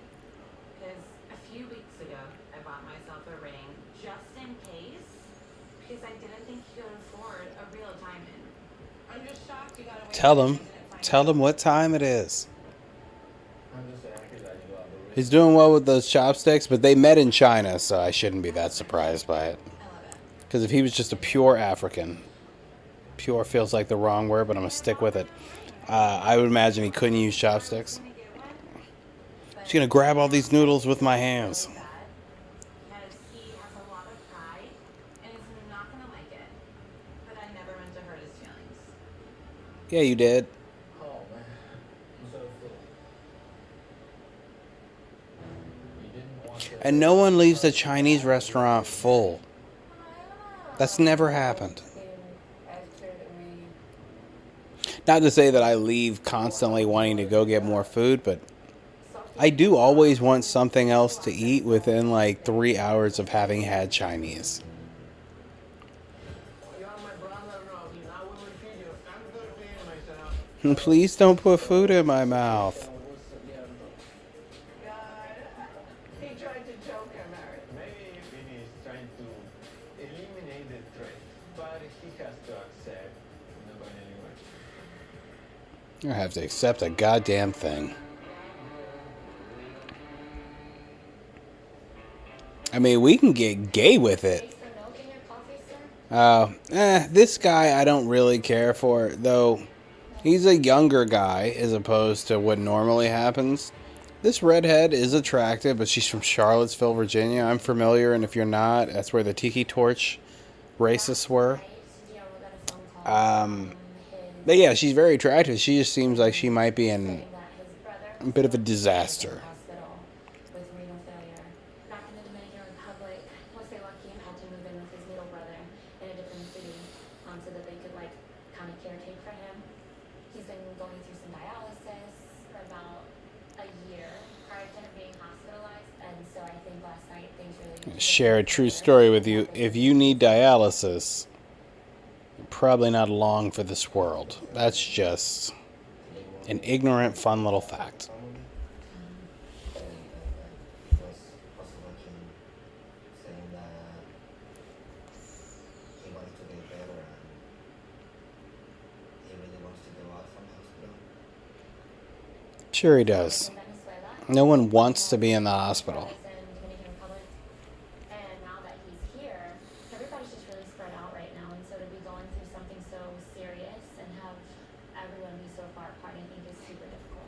because a few weeks ago I bought myself a ring just in case because I didn't think you could afford a real diamond. I'm just shocked you got away. Tell them what time it is. I'm just happy that you have the ring. He's doing well with those chopsticks, but they met in China, so I shouldn't be that surprised by it. I love it. Because if he was just a pure African, pure feels like the wrong word, but I'm going to stick with it. I would imagine he couldn't use chopsticks. I'm gonna get one. He's going to grab all these noodles with my hands. Because he has a lot of pride and is not gonna like it. But I never meant to hurt his feelings. Yeah, you did. Oh man, I'm so full. And no one leaves the Chinese restaurant full. That's never happened. After we Not to say that I leave constantly wanting to go get more food, but I do always want something else to eat within like 3 hours of having had Chinese. You are my brother, Robbie. Now we will feed you. I'm good feeding myself. And please don't put food in my mouth. God, he tried to choke him, Eric. Maybe Vinny is trying to eliminate the threat, but he has to accept not going anywhere. I have to accept a goddamn thing. I mean, we can get gay with it. Extra milk in your coffee, sir? This guy I don't really care for, though he's a younger guy as opposed to what normally happens. This redhead is attractive, but she's from Charlottesville, Virginia. I'm familiar, and if you're not, that's where the Tiki Torch racists were. Right? Yeah, we got a phone call from But yeah, she's very attractive. She just seems like she might be in saying that his brother a bit of a was disaster. in the hospital with renal failure. Back in the Dominican Republic, Jose Joaquin had to move in with his middle brother in a different city, so that they could like kind of caretake for him. He's been going through some dialysis for about a year prior to him being hospitalized, and so I think last night things really Share a true story with you. If you need dialysis, you're probably not long for this world. That's just an ignorant, fun little fact. And was also looking, saying that he wants to get better and he really wants to go out from the hospital. Sure he does. Venezuela. No one wants to be in the hospital. In Dominican Republic. And now that he's here, everybody's just really spread out right now. And so to be going through something so serious and have everyone be so far apart, I think is super difficult.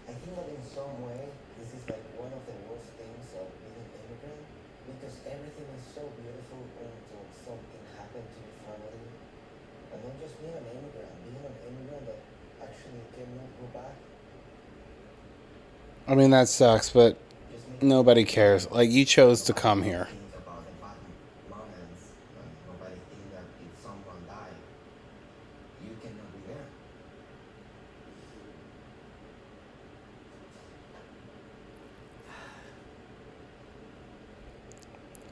I think that in some way, this is like one of the worst things of being an immigrant because everything is so beautiful until something happened to your family. And not just being an immigrant that actually cannot go back. I mean, that sucks, but Just make nobody cares. Like, you chose to come here. Think about the bad moments and nobody think that if someone died, you cannot be there.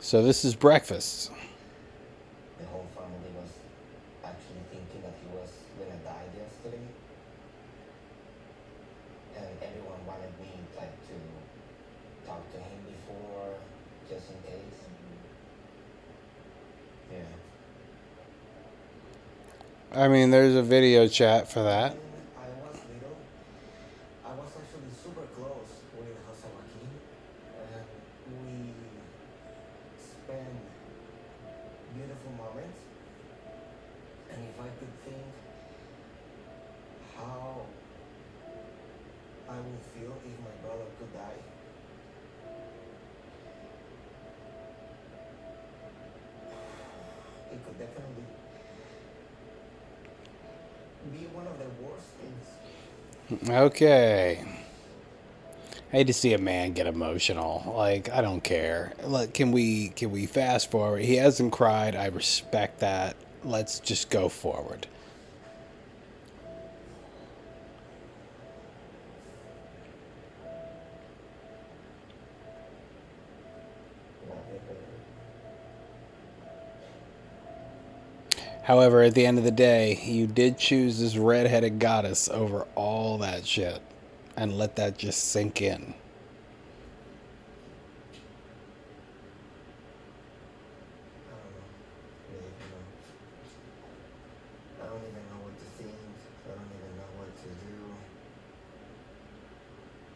So this is breakfast. the whole family was actually thinking that he was gonna die yesterday. And everyone wanted me like to talk to him before, just in case. Yeah. I mean, there's a video chat for that. When I was little, I was actually super close with Jose Joaquin, and we spent beautiful moments. And if I could think how I would feel if my brother could die, it could definitely be one of the worst things. Okay. I hate to see a man get emotional. Like, I don't care. Look, can we fast forward? He hasn't cried. I respect that. Let's just go forward. However, at the end of the day, you did choose this redheaded goddess over all that shit. And let that just sink in. I don't even know what to think. I don't even know what to do.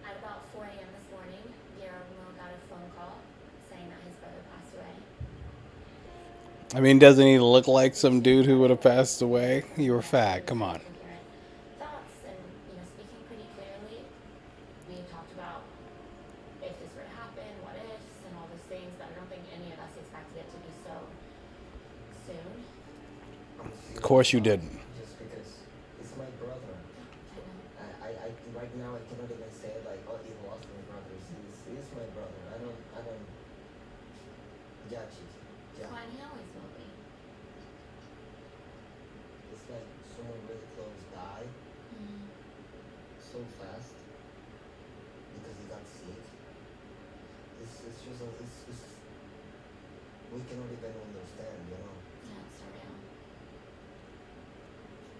At about 4 a.m. this morning, Guillermo got a phone call saying that his brother passed away. I mean, doesn't he look like some dude who would have passed away? You were fat. Come on. Thoughts and speaking pretty clearly, we talked about if this were to happen, what ifs, and all those things. But I don't think any of us expected it to be so soon. Of course you didn't. Just because it's my brother. I right now I cannot even say like, oh, it was my brother. It's my brother. I don't tragic. Yeah. Fine, he always will be. It's like someone really close died so fast because he got sick. It's just it's we cannot even understand, you know. Yeah, it's surreal.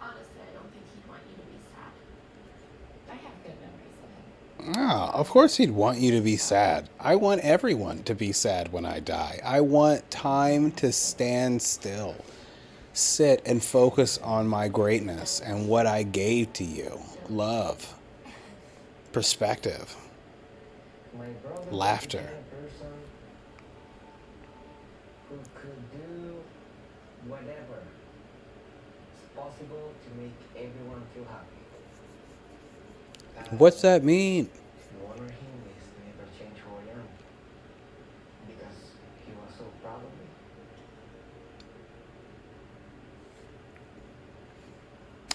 Honestly, I don't think he'd want you to be sad. I have good memories of him. Ah, of course he'd want you to be sad. I want everyone to be sad when I die. I want time to stand still, sit and focus on my greatness and what I gave to you. Love, perspective, My brother was the laughter. kind of person who could do whatever is possible to make everyone feel happy. What's that mean? To honor him is to never change who I am because he was so proud of me.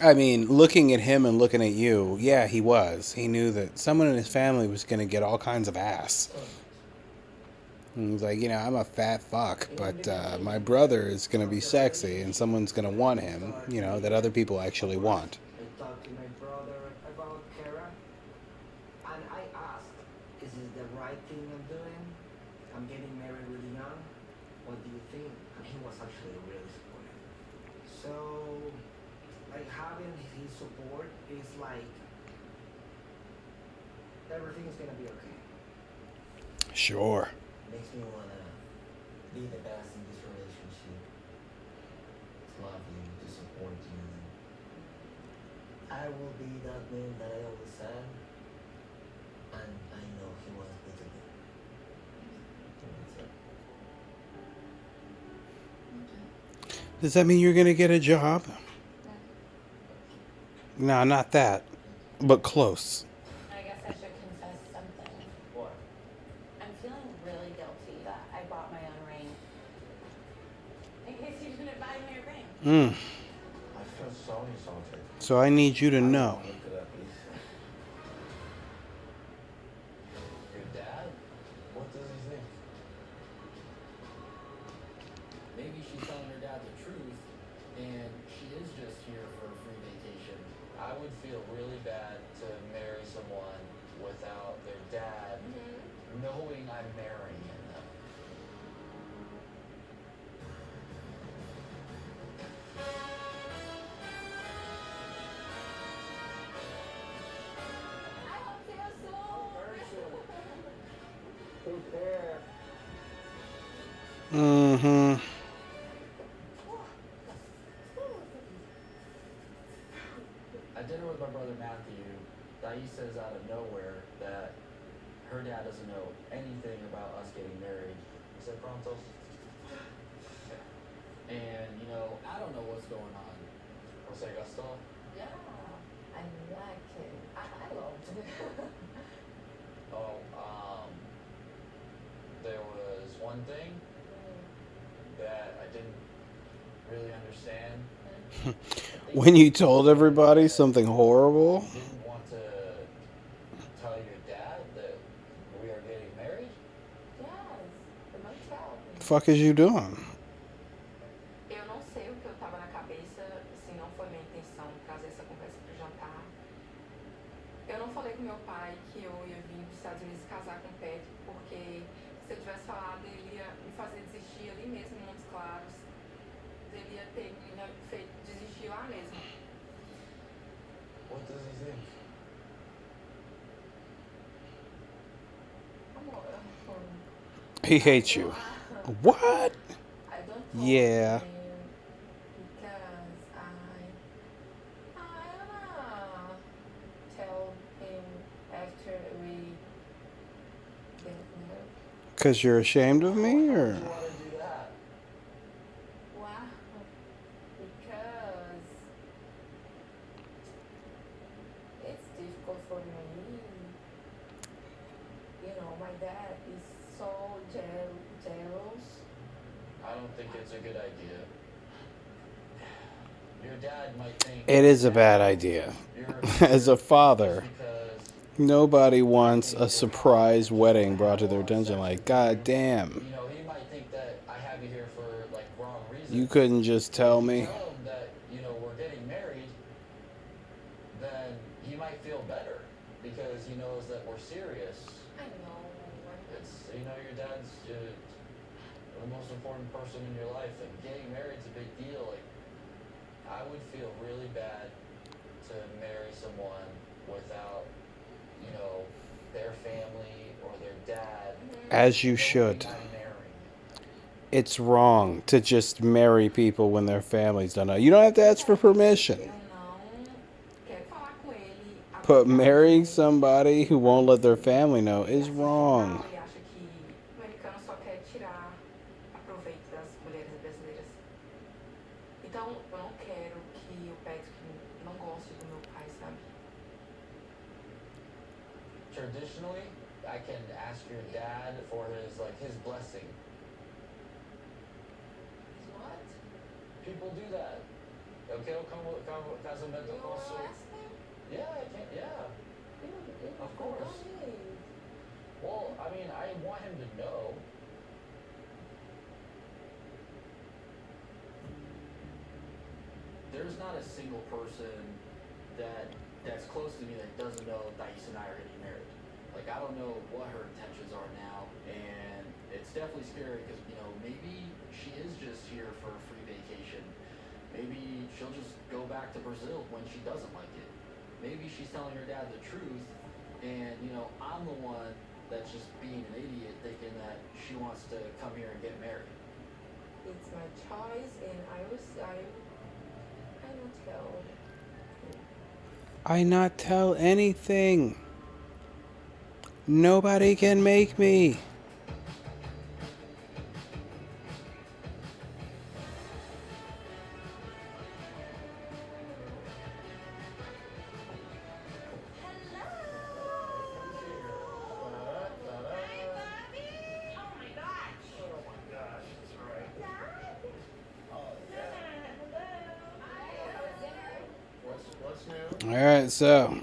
I mean, looking at him and looking at you, yeah, he was. He knew that someone in his family was going to get all kinds of ass. And he was like, I'm a fat fuck, but my brother is going to be sexy and someone's going to want him, that other people actually want. I talked to my brother about Kara and I asked, is this the right thing I'm doing? I'm getting married really young. What do you think? And he was actually really supportive. So, like having his support is like everything is gonna be okay. Sure. Makes me wanna be the best in this relationship. To love you, to support you. I will be that man that I always said, and I know he wants me to be. That's it. Does that mean you're going to get a job? No, not that, but close. I guess I should confess something. What? I'm feeling really guilty that I bought my own ring. In case you didn't buy me a ring. I feel so insulted. So I need you to know. Look at that, please. Your dad? What does he think? Maybe she's telling her dad the truth, and she is just here for a free vacation. I would feel really bad to marry someone without their dad knowing I'm marrying them. I hope to see you soon. Take care. Mm-hmm. At dinner with my brother Matthew, Thais says out of nowhere that her dad doesn't know anything about us getting married. Is that pronto? And, I don't know what's going on. Jose Gaston? Yeah, I like it. I loved it. Oh, there was one thing that I didn't really understand. When you told everybody something horrible? Didn't want to tell your dad that we are getting married? Yes, the motel. Fuck is you doing? Eu não sei o que eu tava na cabeça, assim, não foi minha intenção trazer essa conversa pro jantar. Eu não falei com meu pai que eu ia vir dos Estados Unidos casar com o Pedro, porque se eu tivesse falado, ele ia me fazer desistir ali mesmo em Montes Claros. Ele ia ter me feito desistir lá mesmo. What does he think? Amor, He hates you. What? I don't Yeah. talk to him because I wanna tell him after we get married. Because you're ashamed of me, or? You want to do that? Wow, because it's difficult for me. My dad is so jealous. I don't think it's a good idea. Your dad might think It is a bad idea. you're As a father, just because nobody wants a surprise wedding brought to their attention. Like, God damn. he might think that I have be here for like wrong reasons. You couldn't just tell me. Tell him that, you know, we're getting married, then he might feel better because he knows that we're serious. I know. It's, you know, your dad's the most important person in your life, and getting married's a big deal. Like, I would feel really bad to marry someone without, you know, their family or their dad. As you should. It's wrong to just marry people when their families don't know. You don't have to ask for permission. Eu não quero falar com ele. But marrying somebody who won't let their family know is wrong. Ele acha que o americano só quer tirar proveito das mulheres brasileiras. Então, eu não quero que o Patrick não goste do meu pai, sabe? Traditionally, I can ask your dad for his blessing. What? People do that. Okay, casamento You also. ask him? Yeah, I can. Yeah, of course. Nice. Well, I mean, I want him to know. There's not a single person that's close to me that doesn't know Thais and I are getting married. Like, I don't know what her intentions are now, and it's definitely scary because, you know, maybe she is just here for a free vacation. Maybe she'll just go back to Brazil when she doesn't like it. Maybe she's telling her dad the truth, and, you know, I'm the one that's just being an idiot thinking that she wants to come here and get married. It's my choice, and I will tell. I not tell anything. Nobody can make me. All right, so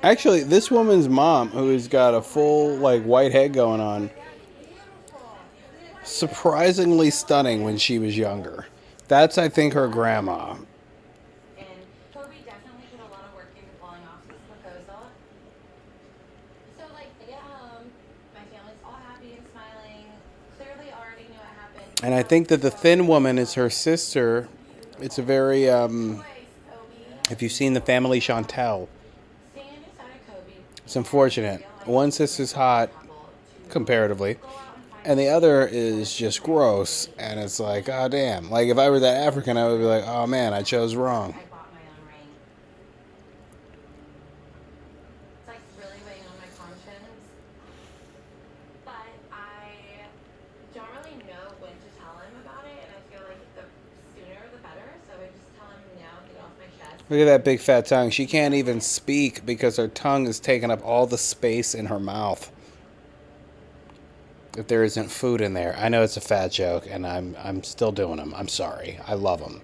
actually, this woman's mom, who's got a full like white head going on, surprisingly stunning when she was younger. That's, I think, her grandma. And Kobe definitely put a lot of work into pulling off this proposal. So, like, they get home, my family's all happy and smiling, clearly already knew what happened. And I think that the thin woman is her sister. It's a very, if you've seen the family Chantel, it's unfortunate. One sister's hot, comparatively, and the other is just gross. And it's like, oh, damn. Like, if I were that African, I would be like, oh, man, I chose wrong. I bought my own ring. It's like really weighing on my conscience. But I don't really know when to tell him about it, and I feel like the sooner the better. So I just tell him now, get it off my chest. Look at that big fat tongue. She can't even speak because her tongue is taking up all the space in her mouth. If there isn't food in there. I know it's a fat joke, and I'm still doing them. I'm sorry. I love them.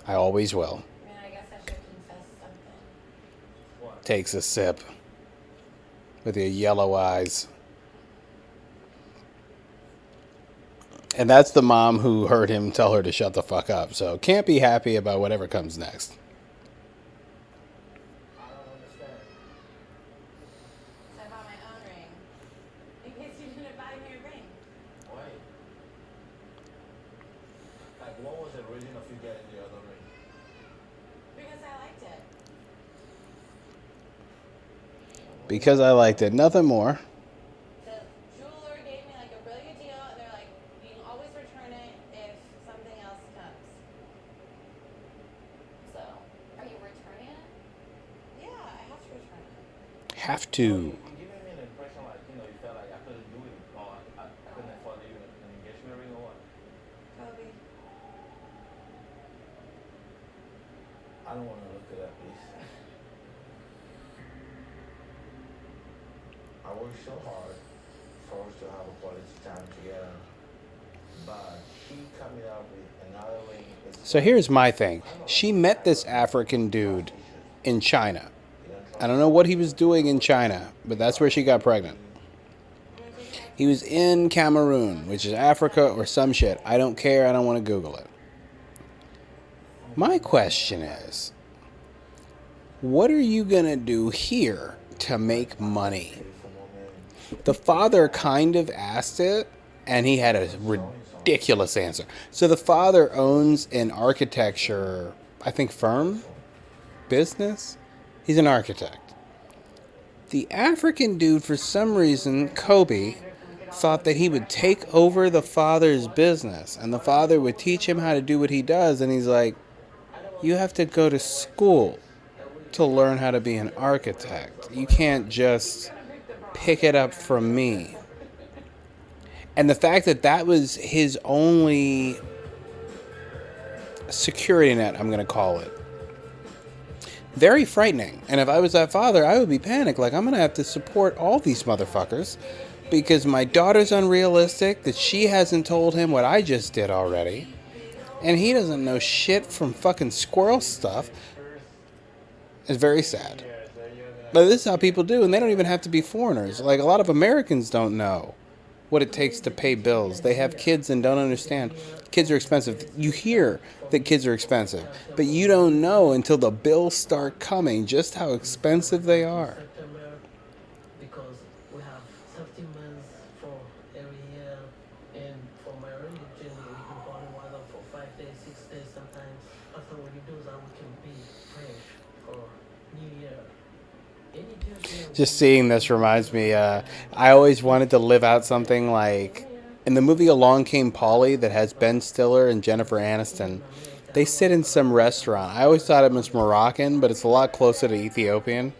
I always will. I mean, I guess I should confess something. Takes a sip with your yellow eyes. And that's the mom who heard him tell her to shut the fuck up. So can't be happy about whatever comes next. I don't understand. So I bought my own ring. In case you didn't buy me a ring. Why? Like, what was the reason of you getting the other ring? Because I liked it. Because I liked it. Nothing more. The jeweler gave me like a really good deal, and they're like, you can always return it if something else comes. So, Are you returning it? yeah, I have to return it. Have to. You're giving me an impression like, you know, you felt like I couldn't do it, or I couldn't afford even an engagement ring or what? Kobe. I don't want to look at that, please. I worked so hard for us to have a quality time together, but she coming out with another ring. So here's my thing. She met this African dude in China. I don't know what he was doing in China, but that's where she got pregnant. He was in Cameroon, which is Africa or some shit. I don't care. I don't want to Google it. My question is, what are you going to do here to make money? The father kind of asked it, and he had a ridiculous answer. So the father owns an architecture, I think, firm? Business? He's an architect. The African dude, for some reason, Kobe, thought that he would take over the father's business, and the father would teach him how to do what he does, and he's like, you have to go to school to learn how to be an architect. You can't just pick it up from me. And the fact that that was his only security net, I'm going to call it, very frightening. And if I was that father, I would be panicked. Like, I'm going to have to support all these motherfuckers because my daughter's unrealistic, that she hasn't told him what I just did already. And he doesn't know shit from fucking squirrel stuff. It's very sad. But this is how people do, and they don't even have to be foreigners. Like, a lot of Americans don't know what it takes to pay bills. They have kids and don't understand. Kids are expensive. You hear that kids are expensive, but you don't know until the bills start coming just how expensive they are. Because we have 13 months for every year, and for my religion, we can only water for 5 days, 6 days sometimes. After we do that, we can be fresh for New Year. Just seeing this reminds me, I always wanted to live out something like, in the movie Along Came Polly that has Ben Stiller and Jennifer Aniston, they sit in some restaurant. I always thought it was Moroccan, but it's a lot closer to Ethiopian.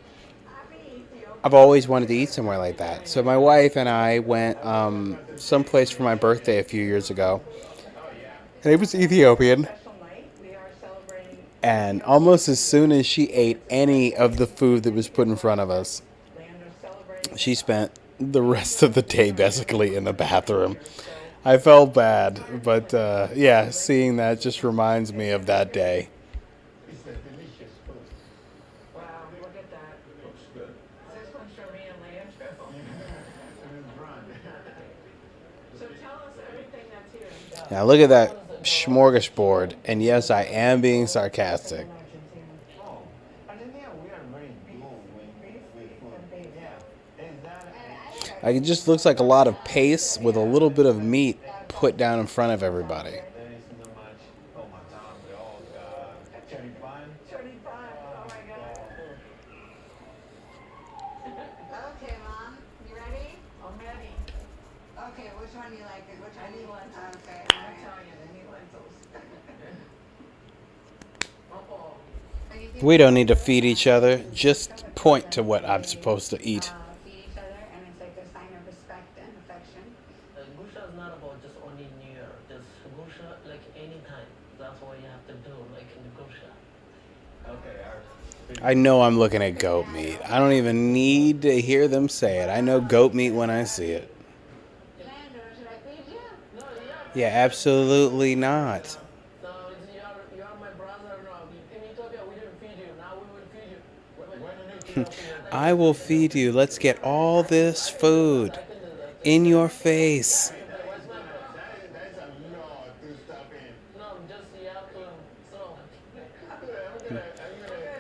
I've always wanted to eat somewhere like that. So my wife and I went someplace for my birthday a few years ago, and it was Ethiopian. And almost as soon as she ate any of the food that was put in front of us, she spent the rest of the day basically in the bathroom. I felt bad, but yeah, seeing that just reminds me of that day. It's a delicious food. Wow, look at that. Looks good. This one's for me and Leandro. So tell us everything that's here. Now look at that smorgasbord, and yes, I am being sarcastic. Oh, Argentina, we are very big with food. Yeah. Is that Like, it just looks like a lot of paste with a little bit of meat put down in front of everybody. there is not much. Oh my God, oh God. Choripan. Choripan, oh my God. Okay, Mom, you ready? I'm ready. Okay, which one do you like? Which one? I need lentils. Okay, I'm all right. Italian, I need lentils. Uh-oh. Are you We don't need to feed each other. Just point to what I'm supposed to eat. feed each other, and it's like a sign of respect and affection. Gusha is not about just only New Year. Just Gusha like anytime. That's what you have to do, like in the Gusha. Okay, I know I'm looking at goat meat. I don't even need to hear them say it. I know goat meat when I see it. Leandro, should I feed you? No, Yeah, absolutely not. no, you are my brother. No, in Ethiopia we didn't feed you. Now we will feed you. I will feed you. Let's get all this food in your face. that's a lot to stop in. No, just you have to. So.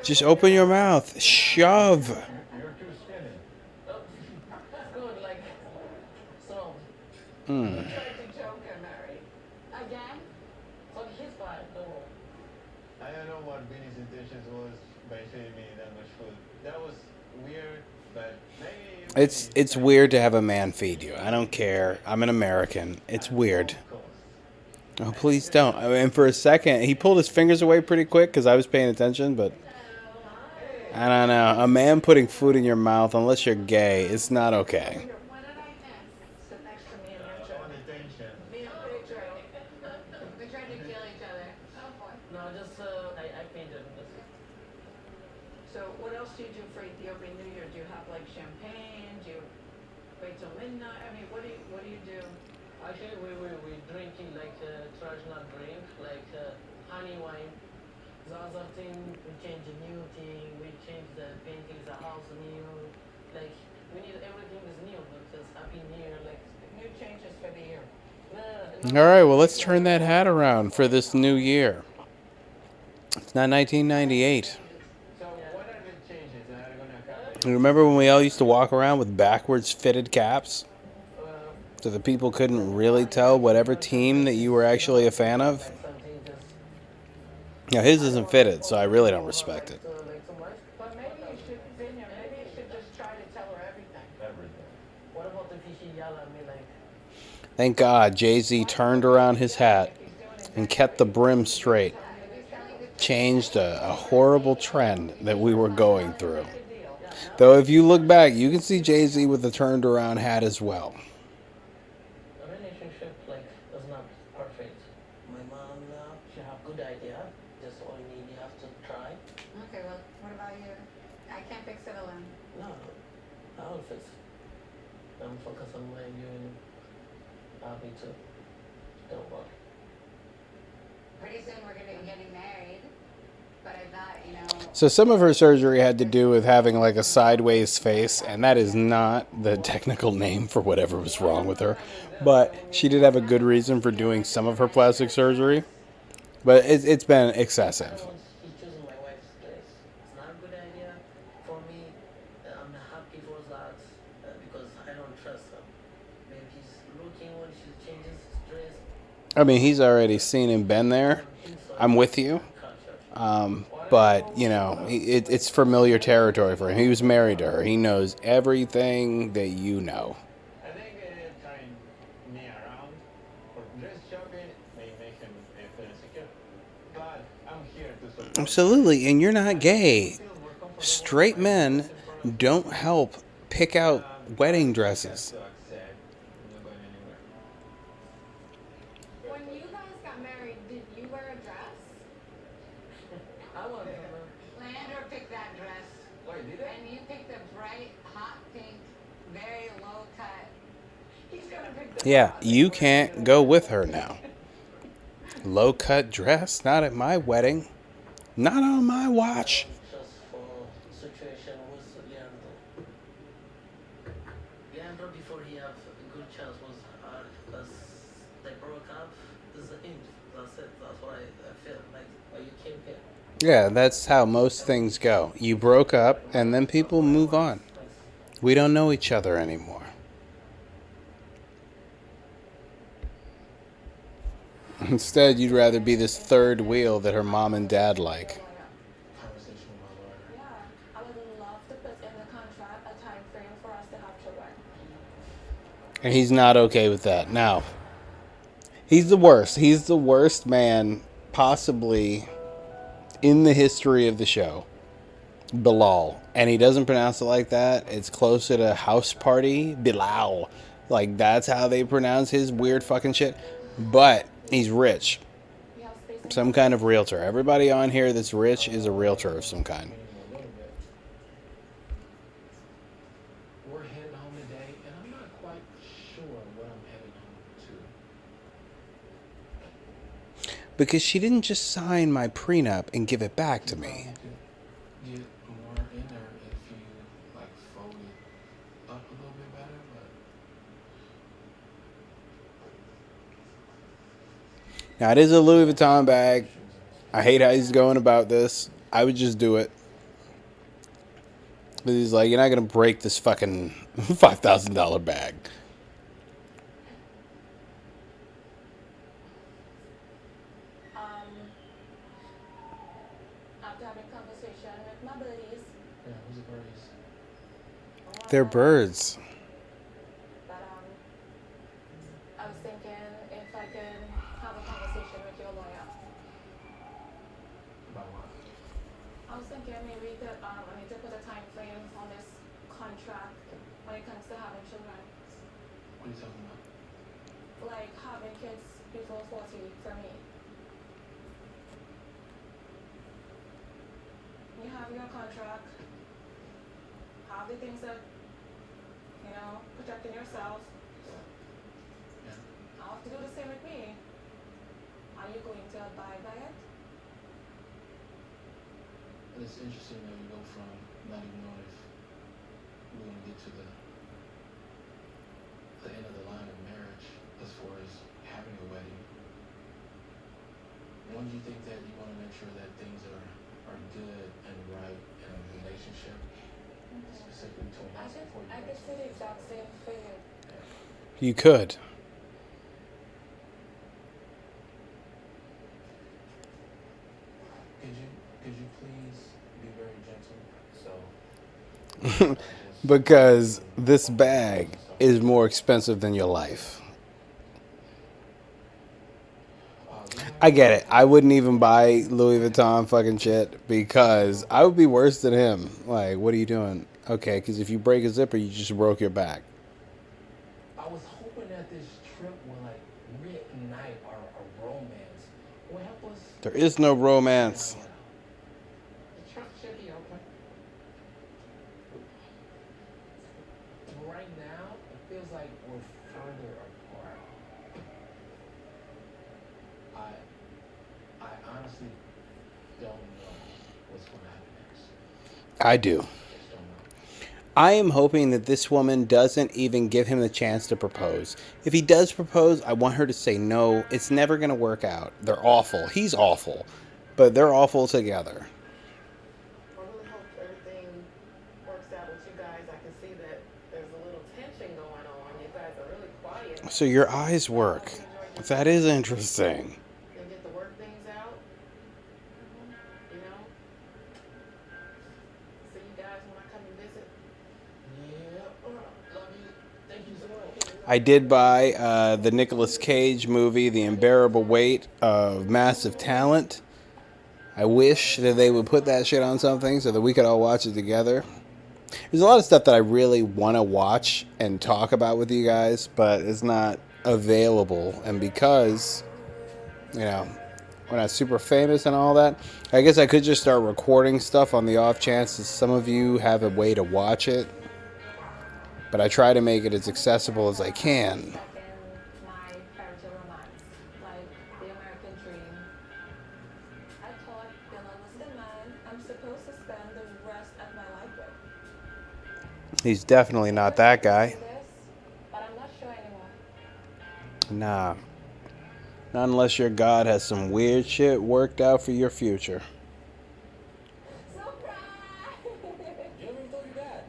Just open your mouth. Shove. You're too skinny. Good, like so. Mm. Tried to choke him, Mary. Again? So he's fine. Don't worry. I don't know what Vinny's intentions was by feeding me that much food. That was weird, but maybe It's weird to have a man feed you. I don't care. I'm an American. It's weird. Oh, please don't. I mean, for a second, he pulled his fingers away pretty quick because I was paying attention, but I don't know. A man putting food in your mouth, unless you're gay, it's not okay. What did I miss? Sit next to me and Leandro. on attention. Me and Pedro. We tried to kill each other. Oh boy. No, just I painted this. So what else do you do for Ethiopian New Year? Do you have like champagne? Do you wait till midnight? I mean, what do you do? Actually, we drinking like traditional drink, like honey wine. The other thing, we change a new thing. We change the painting, the house new. Like we need everything is new because Happy New Year, like new changes for the year. All right, well, let's turn that hat around for this new year. It's not 1998. So what are the changes that are gonna happen? You remember when we all used to walk around with backwards fitted caps? So the people couldn't really tell whatever team that you were actually a fan of? Something just Now, his isn't fitted, so I really don't respect it. like too much. But maybe you should, Daniel, maybe you should just try to tell her everything. Everything. What about if she yell at me like, Thank God Jay-Z turned around his hat and kept the brim straight. Changed a horrible trend that we were going through. Though if you look back, you can see Jay-Z with the turned around hat as well. a relationship like is not perfect. My mom, she have good idea. Just all you need, you have to try. Okay, well, what about you? I can't fix it alone. No, I will fix it. I'm focused on my you and Abby too. Don't worry. Pretty soon we're gonna be getting married. But I thought, you know. So some of her surgery had to do with having like a sideways face, and that is not the technical name for whatever was wrong with her. But she did have a good reason for doing some of her plastic surgery. But it's been excessive. He's choosing my wife's dress. It's not a good idea for me. I'm happy for that because I don't trust him. Maybe he's looking when she changes his dress. I mean, he's already seen and been there. I'm with you. But, you know, it's familiar territory for him. He was married to her. He knows everything that you know. I think carrying me around for dress shopping may make him feel insecure. But I'm here to support. Absolutely, and you're not gay. Straight men don't help pick out wedding dresses. To accept I'm not going anywhere. When you guys got married, did you wear a dress? I want to Leandro picked that dress. Wait, did And you picked the bright, hot pink, very low cut. He's gonna pick the Yeah, you can't go with her now. Low cut dress? Not at my wedding. Not on my watch. just for situation with Leandro. Leandro before he have a good chance was because they broke up. This is the end. That's it. That's what I feel like. You came here. Yeah, that's how most things go. You broke up, and then people move on. We don't know each other anymore. Instead, you'd rather be this third wheel that her mom and dad like. Conversation with my lawyer. Yeah, I would love to put in the contract a time frame for us to have children. And he's not okay with that. Now, he's the worst. He's the worst man possibly in the history of the show. Bilal. And he doesn't pronounce it like that. It's closer to house party. Bilal. Like, that's how they pronounce his weird fucking shit. But he's rich. We have space. Some kind of realtor. Everybody on here that's rich is a realtor of some kind. A little bit. We're heading home today, and I'm not quite sure what I'm heading home to. Because she didn't just sign my prenup and give it back to me. You could get more in there if you like fold it up a little bit better, but Now, it is a Louis Vuitton bag. I hate how he's going about this. I would just do it. But he's like, you're not going to break this fucking $5,000 bag. After having conversation with my buddies, yeah, who's the birdies? They're birds. but I was thinking if I could have a conversation with your lawyer. About what? I was thinking maybe that I need to put a time frame on this contract when it comes to having children. What are you talking about? Like having kids before 40 for me. You have your contract, have the things that, you know, protecting yourself. Yeah. I'll have to do the same with me. Are you going to abide by it? And it's interesting that we go from not even knowing if we're going to get to the end of the line of marriage as far as having a wedding, one, you think that you want to make sure that things are good and right in a relationship, specifically between us before you I get could say the exact same thing. You could. Could you please be very gentle? So Because this bag is more expensive than your life. I get it. I wouldn't even buy Louis Vuitton fucking shit because I would be worse than him. Like, what are you doing? Okay, because if you break a zipper, you just broke your back. I was hoping that this trip will like reignite our romance. Will help us. There is no romance. The trunk should be open. Right now, it feels like we're further apart. I honestly don't know what's going to happen next. I do. Just don't know. I am hoping that this woman doesn't even give him the chance to propose. If he does propose, I want her to say no. It's never going to work out. They're awful. He's awful. But they're awful together. I really hope everything works out with you guys. I can see that there's a little tension going on. You guys are really quiet. So your eyes work. That is interesting. You'll get to work things out. You know? See you guys when I come and visit. Yeah, love you. Thank you so much. I did buy the Nicolas Cage movie, The Unbearable Weight of Massive Talent. I wish that they would put that shit on something so that we could all watch it together. There's a lot of stuff that I really want to watch and talk about with you guys, but it's not available. And because, you know, we're not super famous and all that, I guess I could just start recording stuff on the off chance that some of you have a way to watch it. But I try to make it as accessible as I can. Stuck in my fairy tale romance, like the American dream. I thought Dylan was the man I'm supposed to spend the rest of my life with. He's definitely not that guy. But I'm not sure anymore. Nah. Not unless your God has some weird shit worked out for your future. Surprise! You ever told your dad?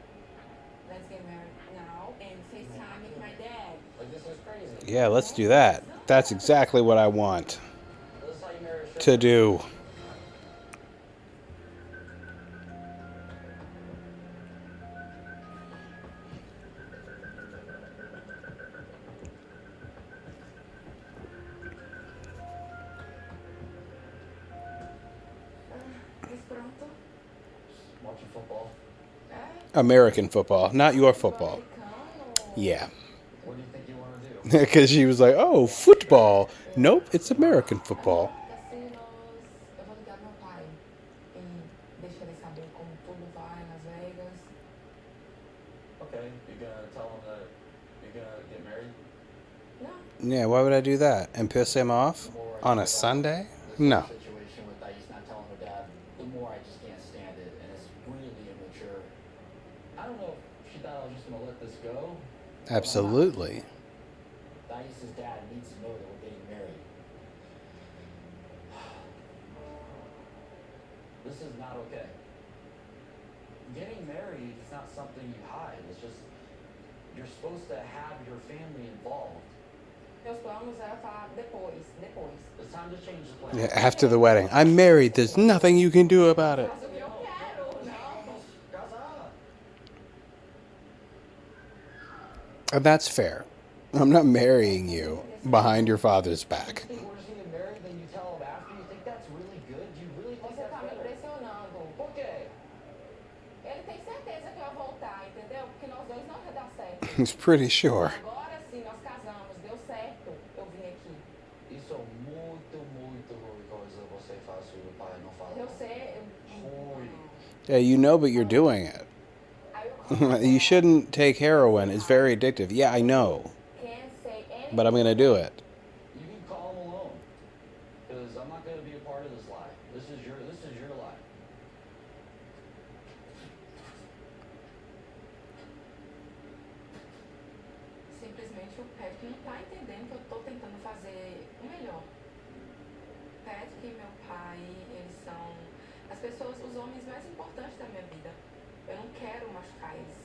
Let's get married now and FaceTime with my dad. Like, this is crazy. Yeah, let's do that. That's exactly what I want This is how you marry a to do. Mas pronto. Watching football. American football, not your football. Yeah. What do you think you want to do? Because she was like, oh, football. Nope, it's American football. Cassinos, eu vou ligar meu pai e deixa ele saber como tudo vai em Las Vegas. Okay, you're gonna tell him that you're gonna get married? No. Yeah, why would I do that? And piss him off? On a Sunday? No. Situation with Thais not telling her dad, the more I just can't stand it, and it's really immature. I don't know if she thought I was just gonna let this go. Absolutely. Thais' dad needs to know that we're getting married. This is not okay. Getting married is not something you hide. It's just you're supposed to have your family involved. Meus planos era falar depois. It's time to change the plan. Yeah, after the wedding. I'm married. There's nothing you can do about it. Mas o que eu quero, não. Casar. And that's fair. I'm not marrying you behind your father's back. You think we're just getting married, then you tell him after? You think that's really good? Do you really think Você that's tá me better? pressionando. Por quê? Ele tem certeza que eu ia voltar, entendeu? Porque nós dois não ia dar certo. He's pretty sure. Agora sim, nós casamos, deu certo. Eu vim aqui. Isso é muito ruim coisa você faz e o pai não fala. Eu sei. Ruim. Yeah, you know, but you're doing it. You shouldn't take heroin. It's very addictive. Yeah, I know. Can't say anything. But I'm going to do it. You can call him alone. Because I'm not going to be a part of this lie. This is your lie. Simplesmente o Pepe não tá entendendo que eu tô e meu pai, eles são as pessoas, os homens mais importantes da minha vida. Eu não quero machucar eles.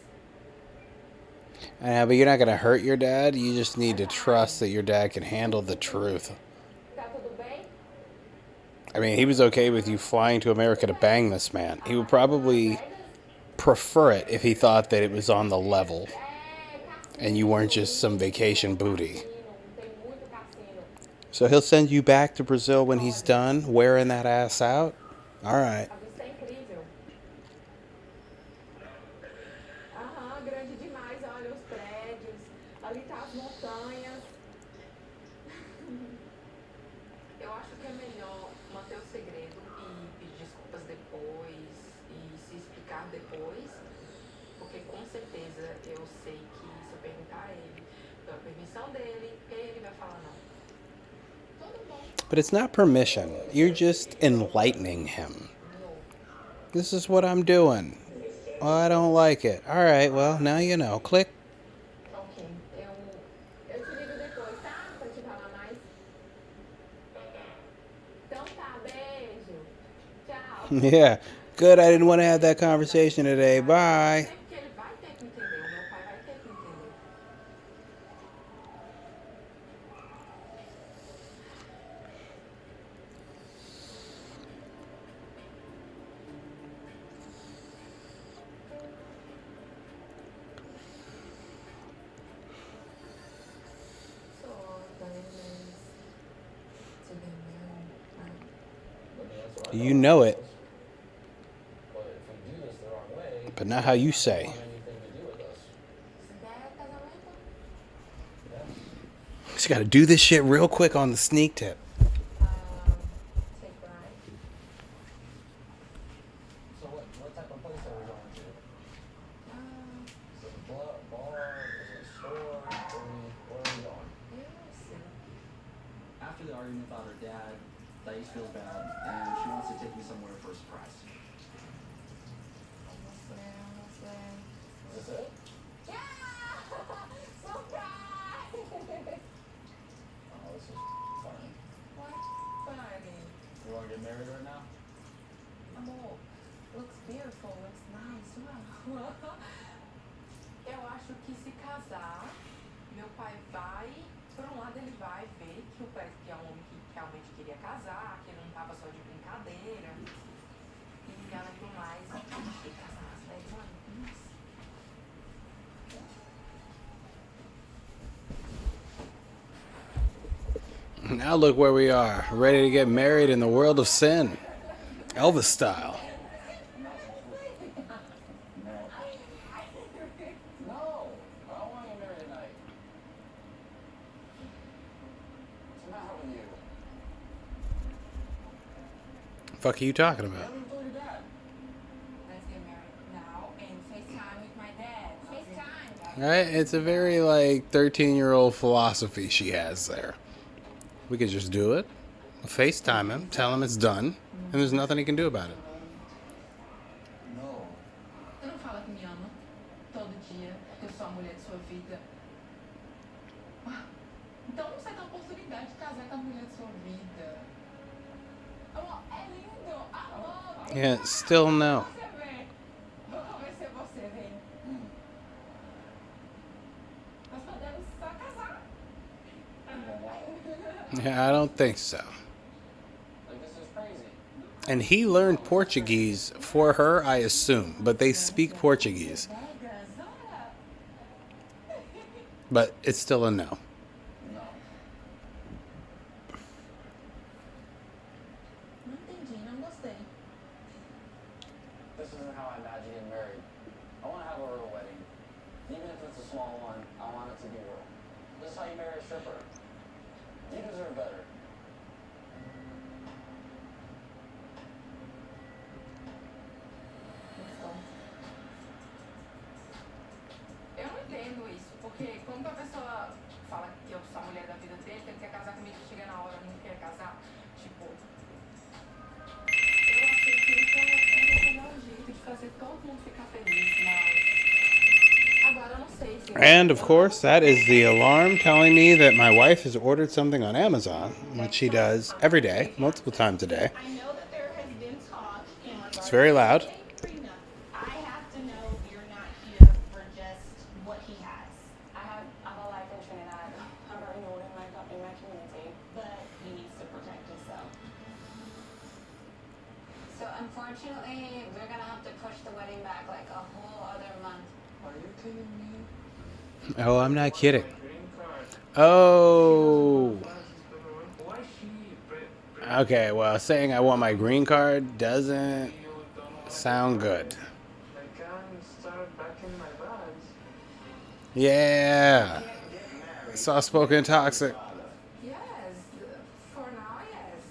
But you're not going to hurt your dad. You just need to trust that your dad can handle the truth. Tá tudo bem? I mean, he was okay with you flying to America to bang this man. He would probably prefer it if he thought that it was on the level and you weren't just some vacation booty. Tem muito cassino. So he'll send you back to Brazil when he's done wearing that ass out? All right. A vista é incrível. Aham, grande demais. Olha os prédios. Ali tá as montanhas. Eu acho que é melhor manter o segredo e pedir desculpas depois e se explicar depois, porque com certeza eu sei que se eu perguntar a ele pela permissão dele, ele vai falar não. Tudo bom. But it's not permission. You're just enlightening him. This is what I'm doing. Oh, I don't like it. All right, well, now you know. Click. Ok, eu te ligo depois, tá? Pra te falar mais. Então tá, beijo. Tchau. Yeah. Good, I didn't want to have that conversation today. Bye. Porque ele vai ter que entender, o meu pai vai ter que entender. Só 10 meses to get married. I mean, that's what I You thought know it it, was. But if we do this the wrong way, but not how you they say. don't want anything to do with us. Se der casamento, Yes. Just got to do this shit real quick on the sneak tip. take ride. So what type of place are we going to? Is it a bar? Is it a store? Where are we going? Eu não sei. After the argument about her dad, Thais feels bad, and she wants to take me somewhere for a surprise. Almost there. Is this it? Yeah! Surprise! Oh, this is fun. What? Funny. You want to get married right now? Amor, looks beautiful, looks nice. Wow. Eu acho que se casar, meu pai vai, por um lado ele vai ver que o pai que é um homem que realmente queria casar, que ele não tava só de brincadeira. E além do mais, ele casar aos 10 anos. Nossa. Now look where we are, ready to get married in the world of sin. Elvis style. No, I don't want to get married tonight. What's the matter with you? Fuck are you talking about? What have you told your dad? Let's get married now and FaceTime with my dad. FaceTime. Right? It's a very like 13-year-old philosophy she has there. We could just do it. FaceTime him, tell him it's done, and there's nothing he can do about it. No. Você não fala que me ama todo dia, que eu sou a mulher de sua vida. Então não sai da oportunidade de casar com a mulher de sua vida. Amor, é lindo. Amor. Yeah, still no. Você vem. Vou convencer você, vem. Nós podemos só casar. Yeah, I don't think so. Like, this is crazy. And he learned Portuguese for her, I assume, but they speak Portuguese. Vegas, olha. But it's still a no. No. Não entendi, não gostei. This isn't how I imagine getting married. I want to have a real wedding. Even if it's a small one, I want it to be real. This is how you marry a stripper. You deserve better. Eu não entendo isso, porque quando a pessoa fala que eu sou a mulher da vida dele, que ele quer casar comigo e chega na hora não quer casar, tipo. Eu achei que isso é o melhor jeito de fazer todo mundo ficar feliz, mas. Agora eu não sei se. And of course, that is the alarm telling me that my wife has ordered something on Amazon, which she does every day, multiple times a day. I know that there has been talk in regards It's very loud. to a prenup. I have to know you're not here for just what he has. I have a whole life in Trinidad. I'm very known in my community. But he needs to protect himself. So unfortunately, we're gonna have to push the wedding back like a whole other month. Are you kidding me? Oh, I'm not kidding. My green card. Oh. Why she Okay, well, saying I want my green card doesn't sound good. I can't start back in my bags. Yeah. Soft-spoken toxic. Yes, for now, yes.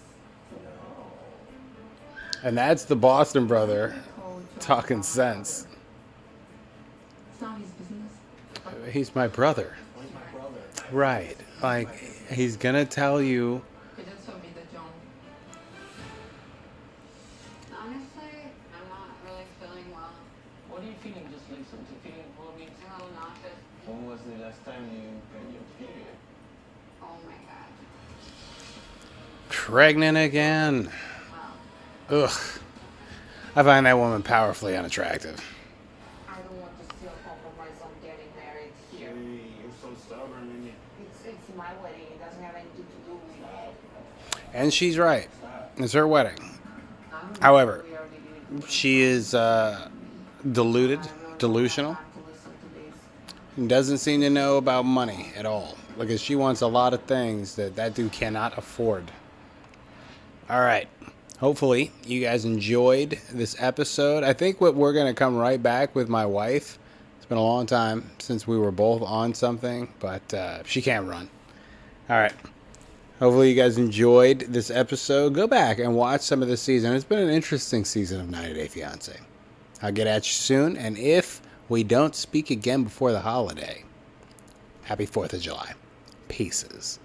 And that's the Boston brother talking sense. It's not his business. He's my brother. He's my brother. Right. Like, he's gonna tell you. Que Deus te ouvido, John. Honestly, I'm not really feeling well. What are you feeling? Just like something feeling bloated? I'm a little nauseous. When was the last time you got your period? Oh my god. Pregnant again. Wow. Ugh. I find that woman powerfully unattractive. I don't want to still compromise on getting married here. Hey, you're so stubborn, man. It's my wedding. It doesn't have anything to do with that. And she's right. It's her wedding. However, she is deluded, delusional, and doesn't seem to know about money at all. Because she wants a lot of things that dude cannot afford. All right. Hopefully, you guys enjoyed this episode. I think we're going to come right back with my wife. It's been a long time since we were both on something, but she can't run. All right. Hopefully, you guys enjoyed this episode. Go back and watch some of this season. It's been an interesting season of 90 Day Fiancé. I'll get at you soon. And if we don't speak again before the holiday, happy 4th of July. Pieces.